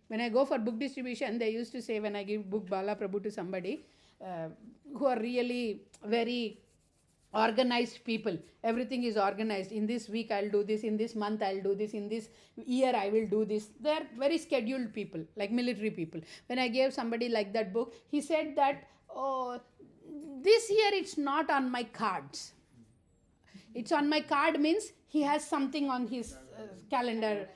S1: When I go for book distribution, they used to say when I give book Bala Prabhu to somebody who are really very organized people, everything is organized. In this week I'll do this, in this month I'll do this, in this year I will do this. They are very scheduled people, like military people. When I gave somebody like that book, he said that, oh, this year it's not on my cards. It's on my card means he has something on his calendar.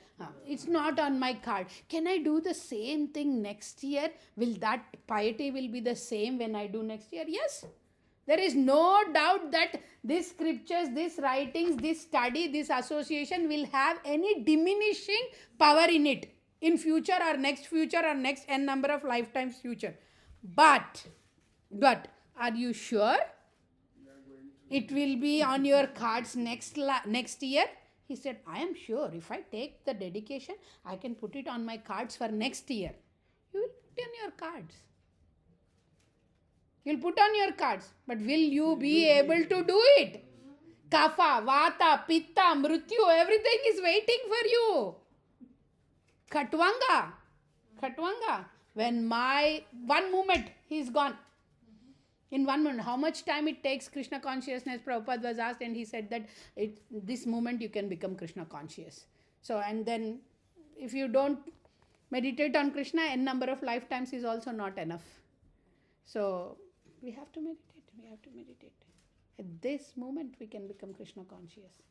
S1: It's not on my card. Can I do the same thing next year? Will that piety will be the same when I do next year? Yes. There is no doubt that these scriptures, these writings, this study, this association will have any diminishing power in it in future or next n number of lifetimes future. But are you sure it will be on your cards next year? He said, I am sure. If I take the dedication, I can put it on my cards for next year. You will put on your cards. You'll put on your cards. But will you be able to do it? Kapha, Vata, Pitta, Mrityu, everything is waiting for you. Khatvanga. When one moment, he's gone. In 1 minute, how much time it takes Krishna consciousness? Prabhupada was asked and he said that this moment you can become Krishna conscious. So, and then if you don't meditate on Krishna, n number of lifetimes is also not enough. So, we have to meditate. At this moment we can become Krishna conscious.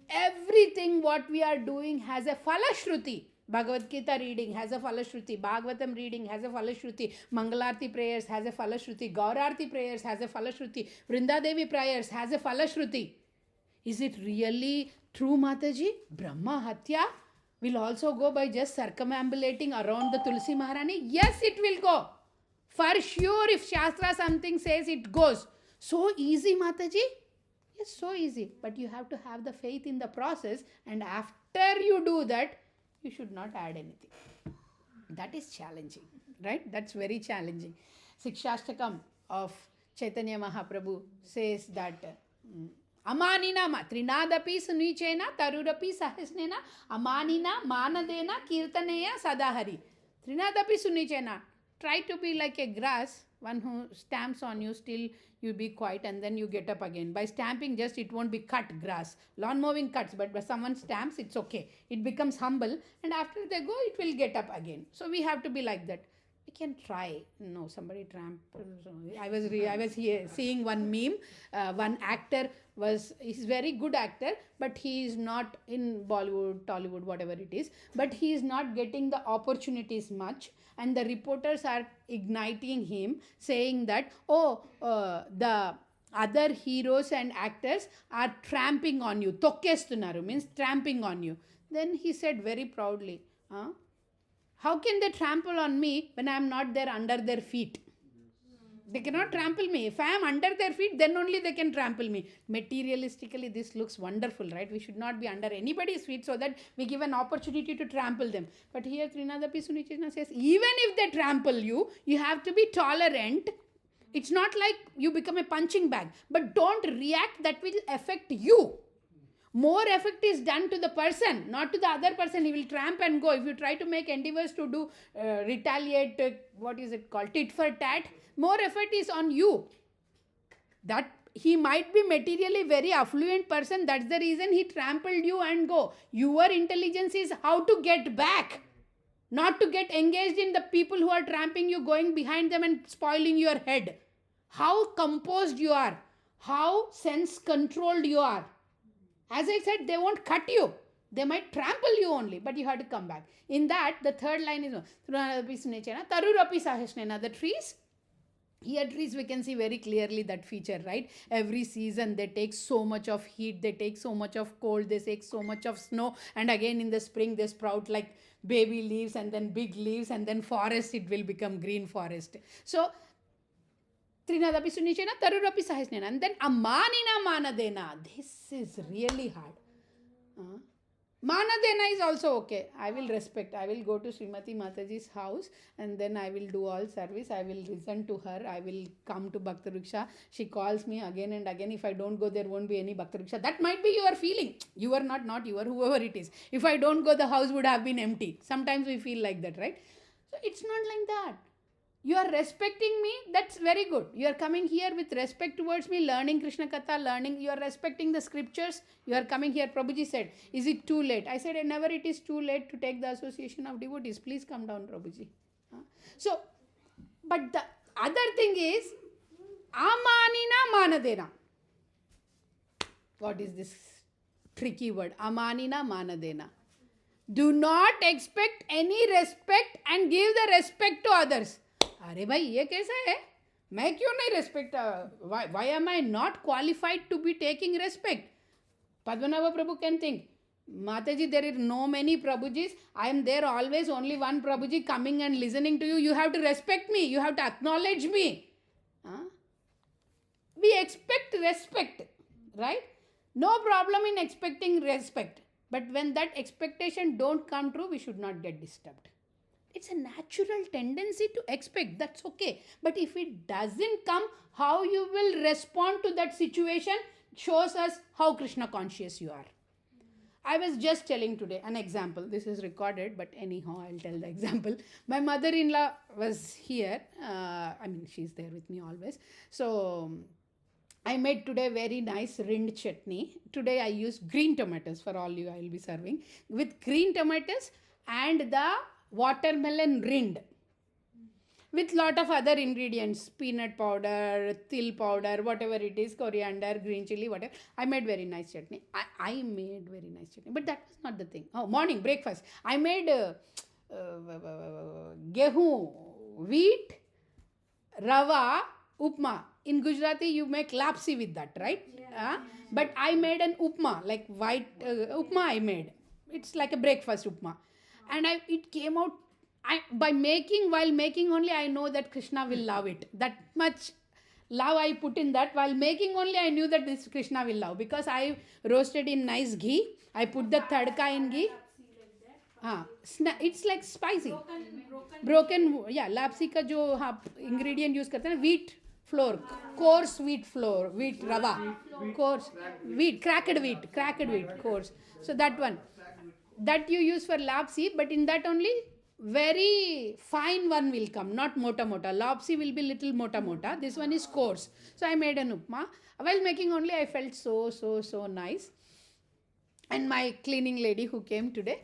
S1: Everything what we are doing has a Falashruti. Bhagavad Gita reading has a Falashruti. Bhagavatam reading has a Falashruti. Mangalarti prayers has a Falashruti. Gaurarti prayers has a Falashruti. Vrindadevi prayers has a Falashruti. Is it really true, Mataji? Brahma Hatya will also go by just circumambulating around the Tulsi Maharani? Yes, it will go. For sure, if Shastra something says, it goes. So easy, Mataji? Yes, so easy. But you have to have the faith in the process, and after you do that, you should not add anything. That is challenging, right? That's very challenging. Sikshashtakam of Chaitanya Mahaprabhu says that Amanina Trinadapi Sunichena Tarurapi Sahasnena Amanina Manadena Kirtaneya Sadahari. Trinadapi Sunichena. Try to be like a grass, one who stamps on you, still you be quiet and then you get up again. By stamping, just it won't be cut grass. Lawn mowing cuts, but when someone stamps, it's okay. It becomes humble, and after they go, it will get up again. So we have to be like that. We can try. No, somebody trampled. I was here seeing one meme. One actor he's very good actor, but he is not in Bollywood, Tollywood, whatever it is. But he is not getting the opportunities much. And the reporters are igniting him, saying that, the other heroes and actors are tramping on you. Tokkestunaru means tramping on you. Then he said very proudly, how can they trample on me when I am not there under their feet? They cannot trample me. If I am under their feet, then only they can trample me. Materialistically, this looks wonderful, right? We should not be under anybody's feet so that we give an opportunity to trample them. But here Trinadapi Sunichena says, even if they trample you, you have to be tolerant. It's not like you become a punching bag. But don't react, that will affect you. More effect is done to the person, not to the other person. He will tramp and go. If you try to make endeavors to do retaliate, tit for tat, more effort is on you. That he might be materially very affluent person. That's the reason he trampled you and go. Your intelligence is how to get back. Not to get engaged in the people who are tramping you, going behind them and spoiling your head. How composed you are. How sense-controlled you are. As I said, they won't cut you. They might trample you only, but you have to come back. In that, the third line is Tarurapi Sahasnena, the trees. Here Theatres, we can see very clearly that feature, right? Every season they take so much of heat, they take so much of cold, they take so much of snow, and again in the spring they sprout like baby leaves and then big leaves, and then forest, it will become green forest. So Trinadapi Sunichena, Tarurapi Sahasnena, and then Amanina Manadena. This is really hard. Manadena is also okay. I will respect. I will go to Srimati Mataji's house and then I will do all service. I will listen to her. I will come to Bhakta Riksha. She calls me again and again. If I don't go, there won't be any Bhakta Riksha. That might be your feeling. You are not you are whoever it is. If I don't go, the house would have been empty. Sometimes we feel like that, right? So it's not like that. You are respecting me, that's very good. You are coming here with respect towards me, learning Krishna Katha, you are respecting the scriptures. You are coming here. Prabhuji said, is it too late? I said, never it is too late to take the association of devotees. Please come down, Prabhuji. So, but the other thing is, Amanina Manadena. What is this tricky word? Amanina Manadena. Do not expect any respect and give the respect to others. अरे भाई ये कैसा है? मैं क्यों नहीं respect? why am I not qualified to be taking respect? Padmanabha Prabhu can think, Mataji, there are no many Prabhujis. I am there always, only one Prabhuji coming and listening to you. You have to respect me. You have to acknowledge me. We expect respect, right? No problem in expecting respect. But when that expectation don't come true, we should not get disturbed. It's a natural tendency to expect. That's okay. But if it doesn't come, how you will respond to that situation shows us how Krishna conscious you are. I was just telling today an example. This is recorded, but anyhow, I'll tell the example. My mother-in-law was here. She's there with me always. So I made today very nice rind chutney. Today I used green tomatoes for all you I will be serving. With green tomatoes and the watermelon rind. With lot of other ingredients, peanut powder, til powder, whatever it is, coriander, green chili, whatever. I made very nice chutney. I made very nice chutney. But that was not the thing. Oh, morning, breakfast. I made gehu, wheat, rava, upma. In Gujarati, you make lapsi with that, right? Yeah. But I made an upma, like white upma I made. It's like a breakfast upma. And it came out, while making only, I know that Krishna will love it. That much love I put in that. While making only, I knew that this Krishna will love. Because I roasted in nice ghee. I put the tadka in ghee. It's like spicy. Broken, yeah, lapsi ka jo ingredient use karte na, wheat flour, coarse wheat flour, wheat rava, coarse wheat, cracked wheat, coarse. So that one. That you use for lapsi, but in that only very fine one will come, not mota. Lapsi will be little mota. This one is coarse. So I made an upma. While making only, I felt so nice. And my cleaning lady who came today,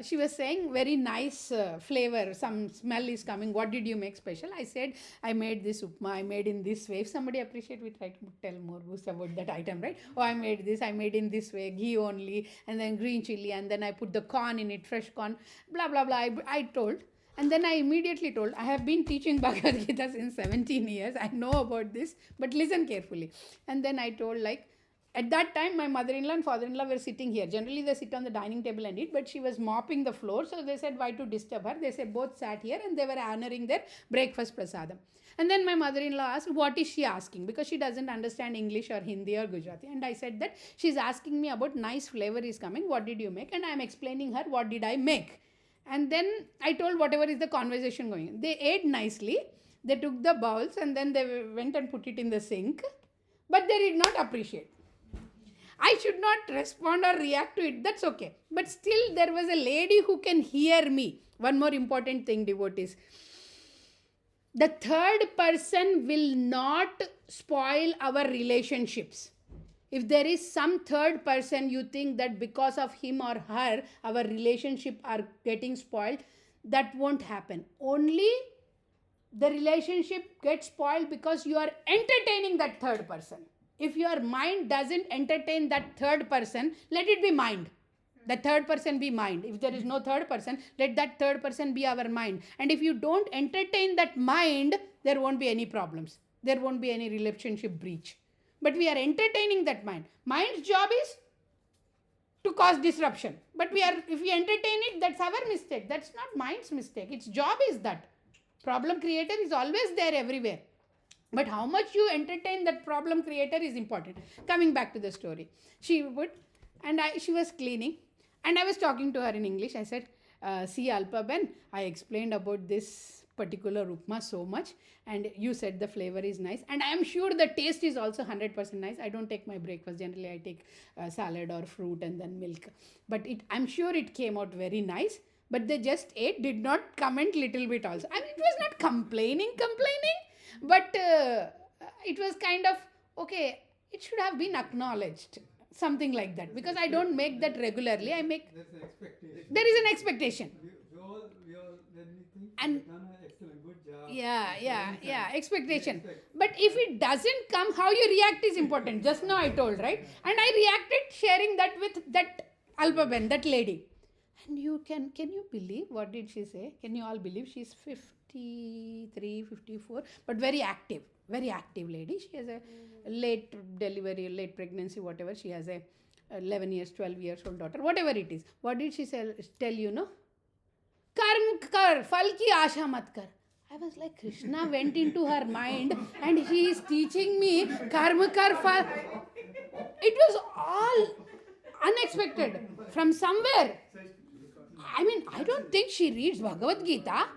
S1: she was saying very nice flavor, some smell is coming. What did you make special? I said, I made this upma, I made in this way. If somebody appreciate, we try to tell more about that item, right? Oh, I made this, I made in this way, ghee only, and then green chili, and then I put the corn in it, fresh corn, blah, blah, blah. I told. And then I immediately told, I have been teaching Bhagavad Gita since 17 years. I know about this, but listen carefully. And then I told at that time, my mother-in-law and father-in-law were sitting here. Generally, they sit on the dining table and eat, but she was mopping the floor. So they said, why to disturb her? They said, both sat here and they were honoring their breakfast prasadam. And then my mother-in-law asked, what is she asking? Because she doesn't understand English or Hindi or Gujarati. And I said that she's asking me about nice flavor is coming. What did you make? And I'm explaining her, what did I make? And then I told whatever is the conversation going. They ate nicely. They took the bowls and then they went and put it in the sink. But they did not appreciate. I should not respond or react to it. That's okay. But still, there was a lady who can hear me. One more important thing, devotees. The third person will not spoil our relationships. If there is some third person, you think that because of him or her, our relationship are getting spoiled, that won't happen. Only the relationship gets spoiled because you are entertaining that third person. If your mind doesn't entertain that third person, let it be mind. The third person be mind. If there is no third person, let that third person be our mind. And if you don't entertain that mind, there won't be any problems. There won't be any relationship breach. But we are entertaining that mind. Mind's job is to cause disruption. But if we entertain it, that's our mistake. That's not mind's mistake. Its job is that. Problem creator is always there everywhere. But how much you entertain that problem creator is important. Coming back to the story. She was cleaning. And I was talking to her in English. I said, see Alpa Ben, I explained about this particular upma so much. And you said the flavor is nice. And I am sure the taste is also 100% nice. I don't take my breakfast. Generally, I take salad or fruit and then milk. But I'm sure it came out very nice. But they just ate, did not comment little bit also. I mean, it was not complaining. But it was kind of, okay, it should have been acknowledged. Something like that. Because I don't make that regularly.
S3: There's an expectation.
S1: There is an expectation.
S3: We all when we think
S1: And
S3: we've done an excellent, good job.
S1: Yeah, expectation. But if it doesn't come, how you react is important. Just now I told, right? And I reacted sharing that with that Alpaben, that lady. And can you believe, what did she say? Can you all believe? She's 53, 54, but very active lady. She has a late delivery, late pregnancy, whatever. She has a 11 years, 12 years old daughter, whatever it is. What did she tell you, no? Karm kar, fal ki asha mat kar. I was like, Krishna went into her mind and he is teaching me karma kar fal. It was all unexpected from somewhere. I mean, I don't think she reads Bhagavad Gita,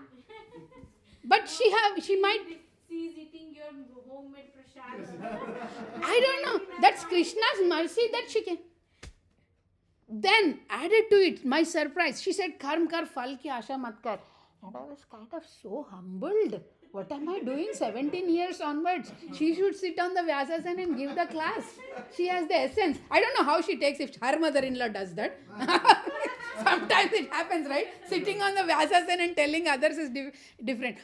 S1: but she might.
S4: She is eating your homemade prasad.
S1: I don't know. That's Krishna's mercy that she can. Then added to it, my surprise, she said, Karm kar fal ki asha mat kar. And I was kind of so humbled. What am I doing 17 years onwards? She should sit on the Vyasasana and give the class. She has the essence. I don't know how she takes if her mother-in-law does that. Sometimes it happens, right? Sitting on the Vyasasana and telling others is different.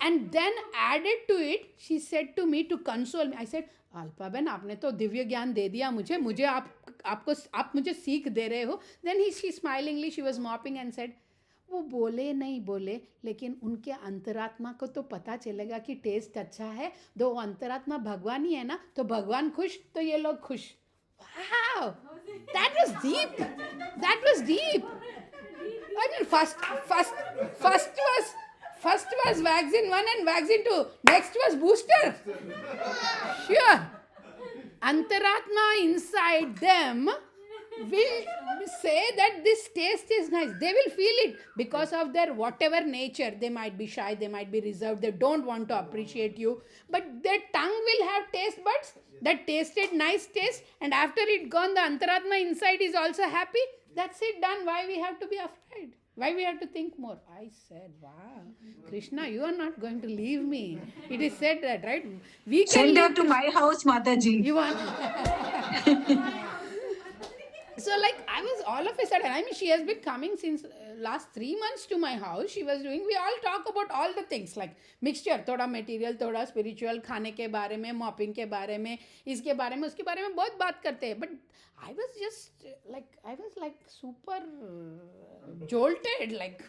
S1: And then added to it, she said to me to console me. I said, Alpa Ben, आपने तो दिव्य ज्ञान दे दिया मुझे आप मुझे सीख दे रहे हो. Then she smilingly, she was mopping and said, वो बोले नहीं बोले लेकिन उनके अंतरात्मा को तो पता चलेगा कि टेस्ट अच्छा है. दो अंतरात्मा भगवान ही है ना, तो भगवान खुश तो ये लोग खुश. Wow, that was deep. I mean, first was vaccine 1 and vaccine 2. Next was booster. Sure. Antaratma inside them will say that this taste is nice. They will feel it because of their whatever nature. They might be shy, they might be reserved, they don't want to appreciate you. But their tongue will have taste buds that tasted nice taste, and after it gone, the Antaratma inside is also happy. That's it, done. Why we have to be afraid? Why we have to think more? I said, wow, Krishna, you are not going to leave me. It is said that, right? We can
S5: Send her to my house, Mataji.
S1: You want? So I was all of a sudden, I mean, she has been coming since last 3 months to my house. She was doing, we all talk about all the things like mixture, thoda material, thoda spiritual, खाने के बारे में, mopping के बारे में, इसके बारे में, उसके बारे में बहुत बात करते हैं. But I was just like super jolted, like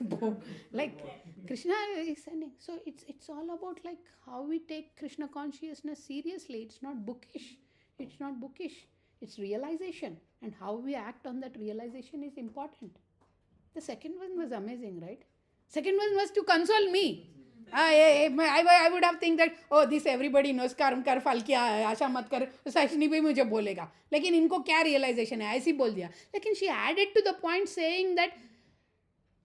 S1: Krishna is sending. So it's all about like how we take Krishna consciousness seriously. It's not bookish. It's realization, and how we act on that realization is important. The second one was amazing, right? Second one was to console me. I would have think that, oh, this everybody knows, कर्म कर फल की आशा मत कर, सैक्शनी भी मुझे बोलेगा. लेकिन इनको क्या realization है, ऐसी बोल दिया. लेकिन she added to the point saying that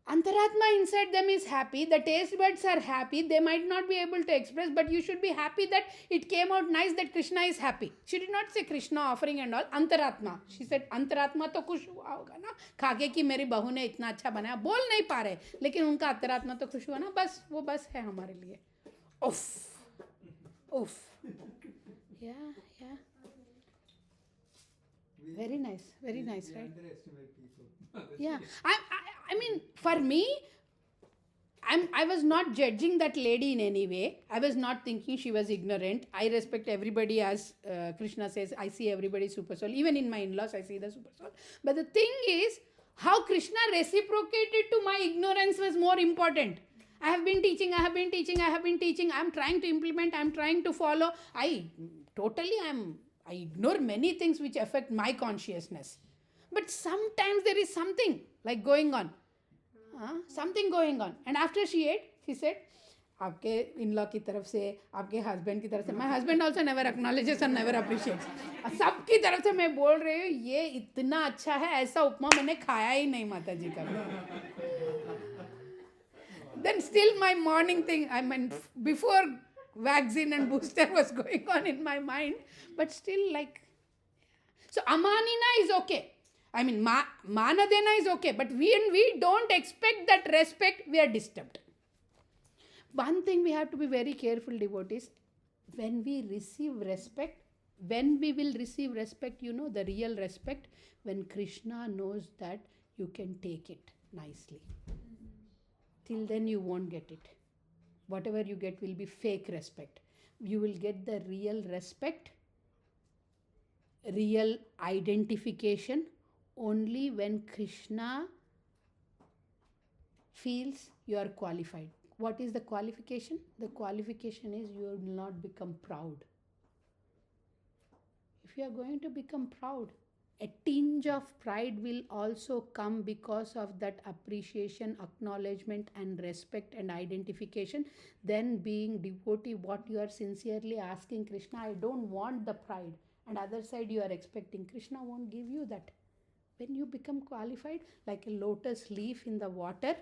S1: Antaratma inside them is happy, the taste buds are happy, they might not be able to express, but you should be happy that it came out nice, that Krishna is happy. She did not say Krishna offering and all, Antaratma. She said, Antaratma तो खुश हुआ होगा ना, खाके कि मेरी बहू ने इतना अच्छा बनाया, बोल नहीं पा रहे, लेकिन उनका अंतरात्मा तो खुश हुआ ना, बस वो बस है हमारे लिए. Oof. Yeah. Very nice, right?
S3: Underestimate people.
S1: Yeah, I mean, for me, I was not judging that lady in any way. I was not thinking she was ignorant. I respect everybody, as Krishna says, I see everybody super soul. Even in my in-laws, I see the super soul. But the thing is, How Krishna reciprocated to my ignorance was more important. I have been teaching, I'm trying to implement, I'm trying to follow. I ignore many things which affect my consciousness. But sometimes there is something like going on. Something going on. And after she ate, she said, आपके in-law की तरफ से, आपके husband की तरफ से, my husband also never acknowledges and never appreciates. सबकी तरफ से मैं बोल रही हूँ, ये इतना अच्छा है, ऐसा उपमा मैंने खाया ही नहीं माता जी का. Then still my morning thing, I mean, before vaccine and booster was going on in my mind, but still like, so amanina is okay. I mean, manadena is okay, but when we don't expect that respect, we are disturbed. One thing we have to be very careful, devotees, when we receive respect, when we will receive respect, the real respect, when Krishna knows that you can take it nicely. Till then you won't get it. Whatever you get will be fake respect. You will get the real respect, real identification, only when Krishna feels you are qualified. What is the qualification? The qualification is you will not become proud. If you are going to become proud, a tinge of pride will also come because of that appreciation, acknowledgement and respect and identification. Then being devotee, what you are sincerely asking Krishna, I don't want the pride. And other side you are expecting, Krishna won't give you that. When you become qualified, like a lotus leaf in the water,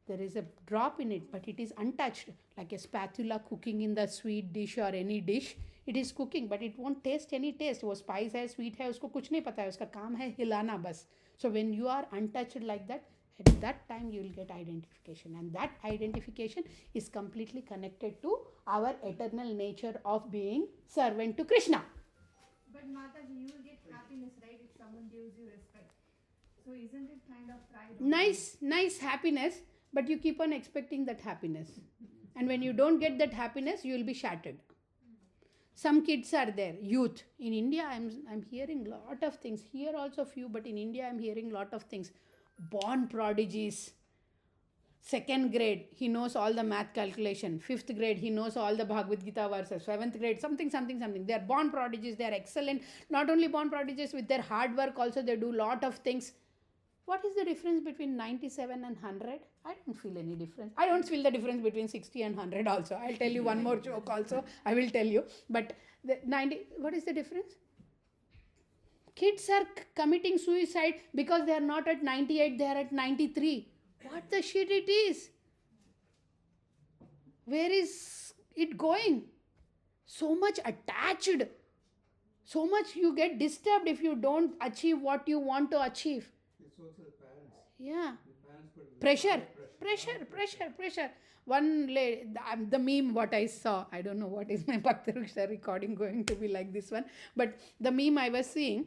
S1: there is a drop in it, but it is untouched. Like a spatula cooking in the sweet dish or any dish, it is cooking, but it won't taste any taste. वो spice है, sweet है, उसको कुछ नहीं पता है, उसका काम है हिलाना बस. So when you are untouched like that, at that time you will get identification. And that identification is completely connected to our eternal nature of being servant to Krishna.
S4: But Mataji, you will get happiness, right, if someone gives you respect. So isn't it kind of pride?
S1: Nice happiness, but you keep on expecting that happiness. And when you don't get that happiness, you will be shattered. Some kids are there, youth. In India, I'm hearing lot of things. Here also few, but in India, I'm hearing lot of things. Born prodigies. 2nd grade, he knows all the math calculation. 5th grade, he knows all the Bhagavad Gita verses. 7th grade, something. They are born prodigies. They are excellent. Not only born prodigies, with their hard work also, they do lot of things. What is the difference between 97 and 100? I don't feel any difference. I don't feel the difference between 60 and 100 also. I'll tell you one more joke also. I will tell you. But the 90, what is the difference? Kids are committing suicide because they are not at 98, they are at 93. What the shit it is? Where is it going? So much attached. So much you get disturbed if you don't achieve what you want to achieve.
S3: It's also the parents.
S1: Yeah.
S3: The parents put
S1: Pressure. One lady, the meme what I saw, I don't know what is my Bhakti Ruksha recording going to be like this one, but the meme I was seeing,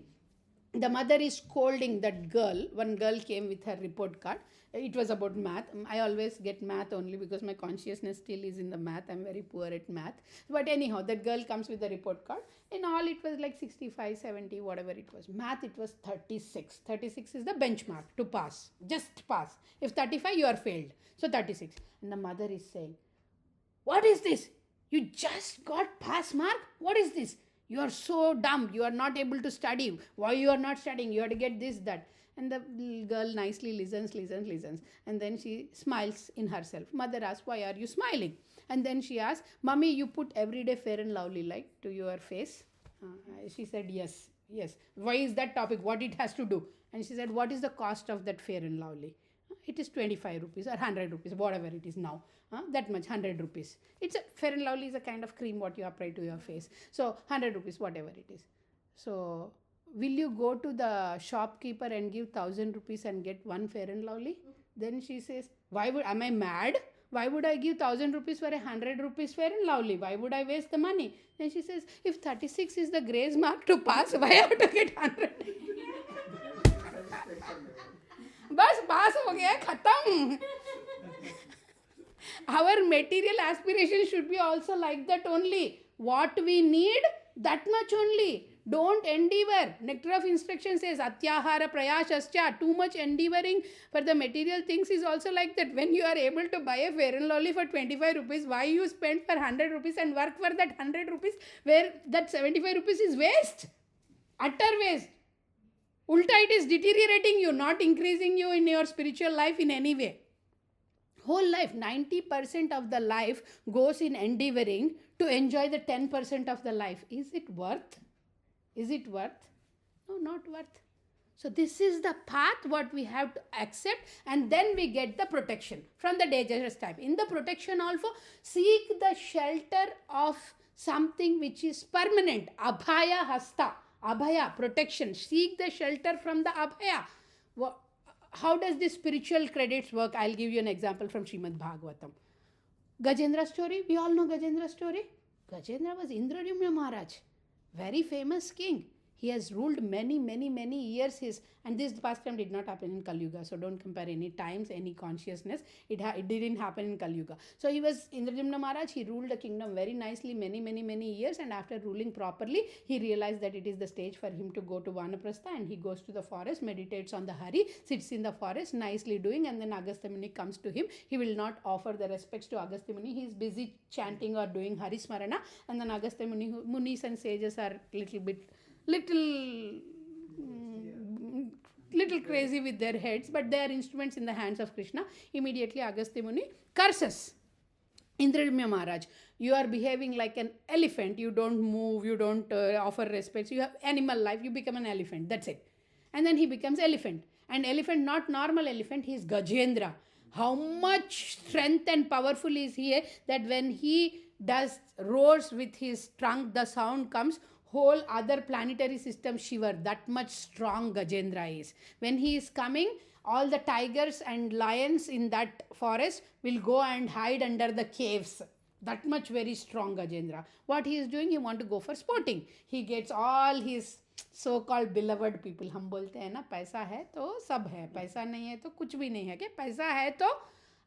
S1: the mother is scolding that girl. One girl came with her report card. It was about math. I always get math only because my consciousness still is in the math. I'm very poor at math. But anyhow, that girl comes with the report card. In all, it was like 65, 70, whatever it was. Math, it was 36. 36 is the benchmark to pass. Just pass. If 35, you are failed. So 36. And the mother is saying, what is this? You just got pass mark? What is this? You are so dumb. You are not able to study. Why you are not studying? You have to get this, that. And the girl nicely listens. And then she smiles in herself. Mother asks, why are you smiling? And then she asks, Mommy, you put everyday Fair and Lovely light to your face? She said, yes. Why is that topic? What it has to do? And she said, what is the cost of that Fair and Lovely? It is 25 rupees or 100 rupees, whatever it is now. That much, 100 rupees. It's a Fair and Lovely is a kind of cream what you apply to your face. So 100 rupees, whatever it is. So will you go to the shopkeeper and give 1,000 rupees and get one Fair and Lovely? Then she says, am I mad? Why would I give 1,000 rupees for 100 rupees Fair and Lovely? Why would I waste the money? Then she says, if 36 is the grace mark to pass, why I have to get 100? बस पास हो गया खत्म. Our material aspiration should be also like that only. What we need, that much only. Don't endeavor. Nectar of Instruction says, Atyahara prayashascha. Too much endeavoring for the material things is also like that. When you are able to buy a Fair and Lovely for 25 rupees, why you spend for 100 rupees and work for that 100 rupees where that 75 rupees is waste? Utter waste. Ulta, it is deteriorating you, not increasing you in your spiritual life in any way. Whole life, 90% of the life goes in endeavoring to enjoy the 10% of the life. Is it worth? Is it worth? No, not worth. So this is the path what we have to accept, and then we get the protection from the dangerous type. In the protection also, seek the shelter of something which is permanent. Abhaya hasta. Abhaya, protection. Seek the shelter from the abhaya. How does this spiritual credits work? I'll give you an example from Srimad Bhagavatam. Gajendra story, we all know Gajendra story. Gajendra was Indradyumna Maharaj, very famous king. He has ruled many years. And this pastime did not happen in Kali Yuga. So don't compare any times, any consciousness. It didn't happen in Kali Yuga. So he was Indradyumna Maharaj. He ruled the kingdom very nicely, many years. And after ruling properly, he realized that it is the stage for him to go to Vanaprastha. And he goes to the forest, meditates on the Hari, sits in the forest, nicely doing. And then Agastya Muni comes to him. He will not offer the respects to Agastya Muni. He is busy chanting or doing Hari Smarana. And then Agastya Muni, Munis and sages are little crazy with their heads, but they are instruments in the hands of Krishna. Immediately Agastya Muni curses Indradyumna Maharaj. You are behaving like an elephant. You don't move, you don't offer respects. You have animal life, you become an elephant. That's it. And then he becomes elephant. And elephant, not normal elephant, he is Gajendra. How much strength and powerful is he that when he roars with his trunk, the sound comes, whole other planetary system shiver. That much strong Gajendra is. When he is coming, all the tigers and lions in that forest will go and hide under the caves. That much very strong Gajendra. What he is doing, he want to go for sporting. He gets all his so-called beloved people. हम बोलते हैं ना, पैसा है तो सब है, पैसा नहीं है तो कुछ भी नहीं है. कि पैसा है तो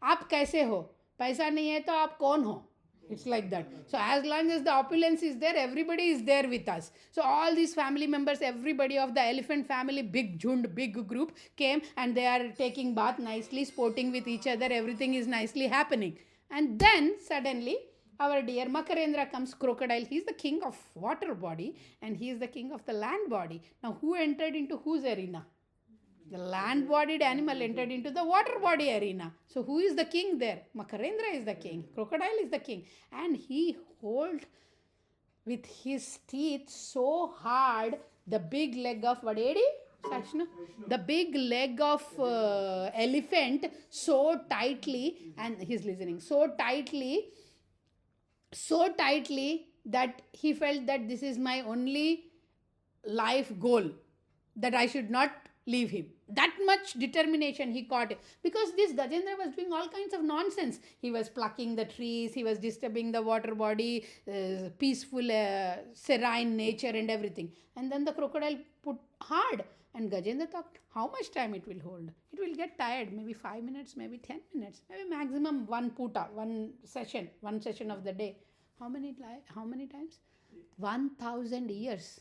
S1: आप कैसे हो, पैसा नहीं है तो आप कौन हो. It's like that. So as long as the opulence is there, everybody is there with us. So all these family members, everybody of the elephant family, big jhund, big group came, and they are taking bath nicely, sporting with each other. Everything is nicely happening. And then suddenly our dear Makarendra comes, crocodile. He is the king of water body and he is the king of the land body. Now who entered into whose arena? The land-bodied animal entered into the water body arena. So who is the king there? Makarendra is the king. Crocodile is the king. And he holds with his teeth so hard the big leg of Vadedi? The big leg of elephant so tightly, and he's listening, so tightly that he felt that this is my only life goal, that I should not leave him. That much determination he caught. Because this Gajendra was doing all kinds of nonsense. He was plucking the trees, he was disturbing the water body, peaceful, serene nature and everything. And then the crocodile put hard. And Gajendra thought, how much time it will hold? It will get tired, maybe 5 minutes, maybe 10 minutes, maybe maximum one session of the day. How many times? 1,000 years.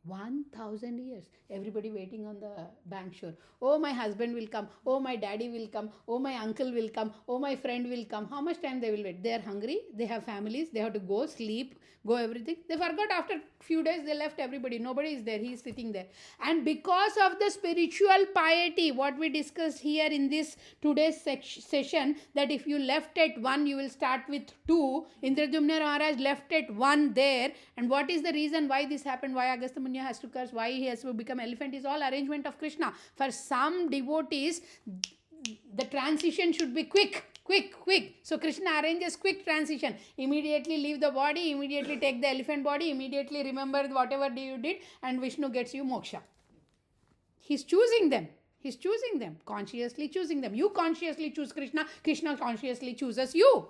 S1: 1,000 years. Everybody waiting on the bank shore. Oh, my husband will come. Oh, my daddy will come. Oh, my uncle will come. Oh, my friend will come. How much time they will wait? They are hungry. They have families. They have to go sleep, go everything. They forgot after few days they left everybody. Nobody is there. He is sitting there. And because of the spiritual piety, what we discussed here in this today's session, that if you left at 1, you will start with 2. Indradyumna Maharaj left at 1 there. And what is the reason why this happened? Why Agastya Muni has to curse? Why he has to become elephant? Is all arrangement of Krishna. For some devotees, the transition should be quick. So Krishna arranges quick transition. Immediately leave the body, immediately take the elephant body, immediately remember whatever you did, and Vishnu gets you moksha. He's choosing them, consciously choosing them. You consciously choose Krishna, Krishna consciously chooses you.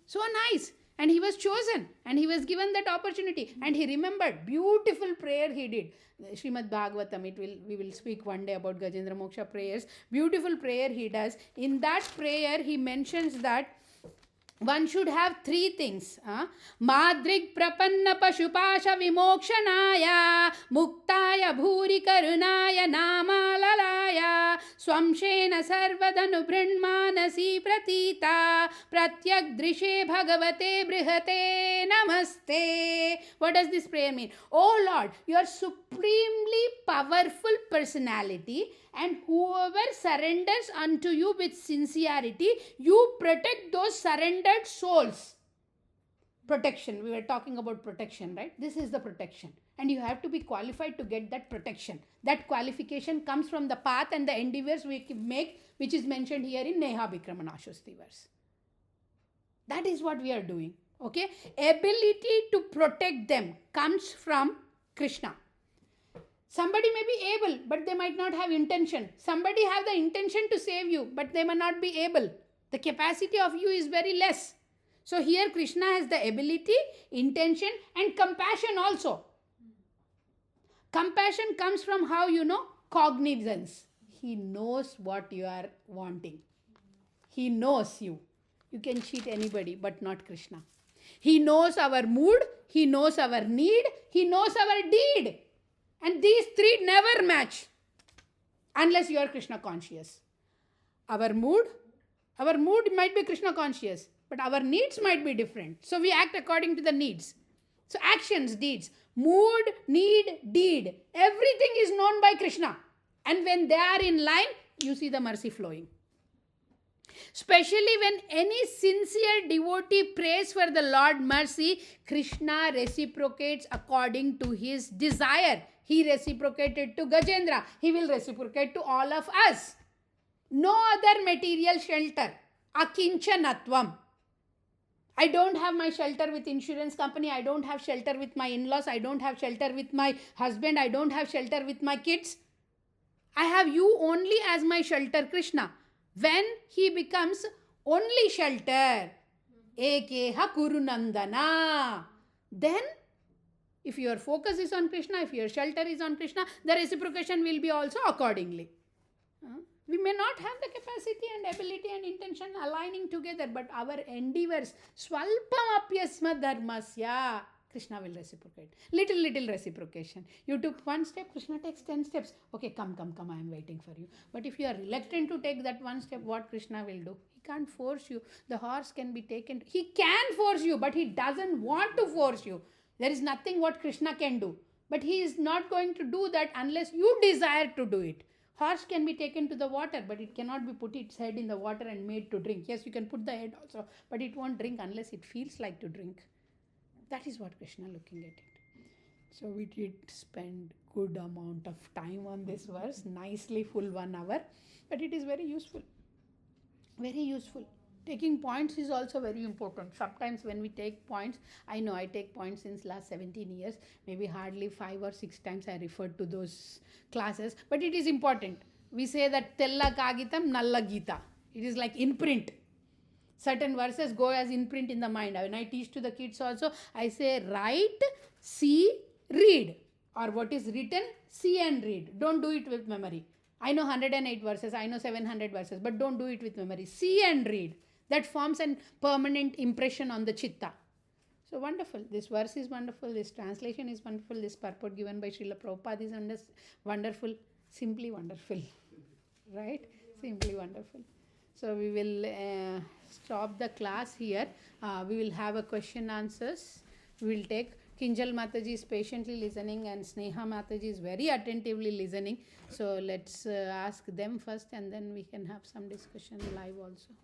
S1: So nice. And he was chosen, and he was given that opportunity, and he remembered. Beautiful prayer he did. Srimad Bhagavatam, we will speak one day about Gajendra Moksha prayers. Beautiful prayer he does. In that prayer, he mentions that one should have three things. Madrig prapanna pashupasha vimokshanaya muktaya bhuri karunaya namalalaya swamshena sarvadanu brahmanasi pratita pratyak drishe bhagavate brihate namaste. What does this prayer mean? Oh Lord, you are supremely powerful personality, and whoever surrenders unto you with sincerity, you protect those surrendered souls. Protection. We were talking about protection, right? This is the protection. And you have to be qualified to get that protection. That qualification comes from the path and the endeavors we make, which is mentioned here in Neha Vikramanashusti verse. That is what we are doing. Okay? Ability to protect them comes from Krishna. Somebody may be able, but they might not have intention. Somebody have the intention to save you, but they may not be able. The capacity of you is very less. So here Krishna has the ability, intention, and compassion also. Compassion comes from how you know? Cognizance. He knows what you are wanting. He knows you. You can cheat anybody, but not Krishna. He knows our mood, he knows our need, he knows our deed. And these three never match unless you are Krishna conscious. Our mood might be Krishna conscious, but our needs might be different. So we act according to the needs. So actions, deeds, mood, need, deed, everything is known by Krishna. And when they are in line, you see the mercy flowing. Especially when any sincere devotee prays for the Lord mercy, Krishna reciprocates according to his desire. He reciprocated to Gajendra. He will reciprocate to all of us. No other material shelter. Akinchanatvam. I don't have my shelter with insurance company. I don't have shelter with my in-laws. I don't have shelter with my husband. I don't have shelter with my kids. I have you only as my shelter, Krishna. When he becomes only shelter, Ekeha Kurunandana, then if your focus is on Krishna, if your shelter is on Krishna, the reciprocation will be also accordingly. We may not have the capacity and ability and intention aligning together, but our endeavors, swalpam apyasma dharmasya, Krishna will reciprocate. Little reciprocation. You took one step, Krishna takes 10 steps. Okay, come, I am waiting for you. But if you are reluctant to take that one step, what Krishna will do? He can't force you. The horse can be taken. He can force you, but he doesn't want to force you. There is nothing what Krishna can do. But he is not going to do that unless you desire to do it. Horse can be taken to the water, but it cannot be put its head in the water and made to drink. Yes, you can put the head also, but it won't drink unless it feels like to drink. That is what Krishna looking at it. So we did spend good amount of time on this verse, nicely full 1 hour, but it is very useful. Very useful. Taking points is also very important. Sometimes when we take points, I know I take points since last 17 years, maybe hardly 5 or 6 times I referred to those classes, but it is important. We say that Tella Kagitam Nalla Gita. It is like in print. Certain verses go as in print in the mind. When I teach to the kids also, I say write, see, read. Or what is written, see and read. Don't do it with memory. I know 108 verses, I know 700 verses, but don't do it with memory. See and read. That forms a permanent impression on the chitta. So wonderful. This verse is wonderful. This translation is wonderful. This purport given by Srila Prabhupada is wonderful. Simply wonderful. Right? Simply wonderful. So we will stop the class here. We will have a question answers. We will take Kinjal Mataji is patiently listening and Sneha Mataji is very attentively listening. So let's ask them first and then we can have some discussion live also.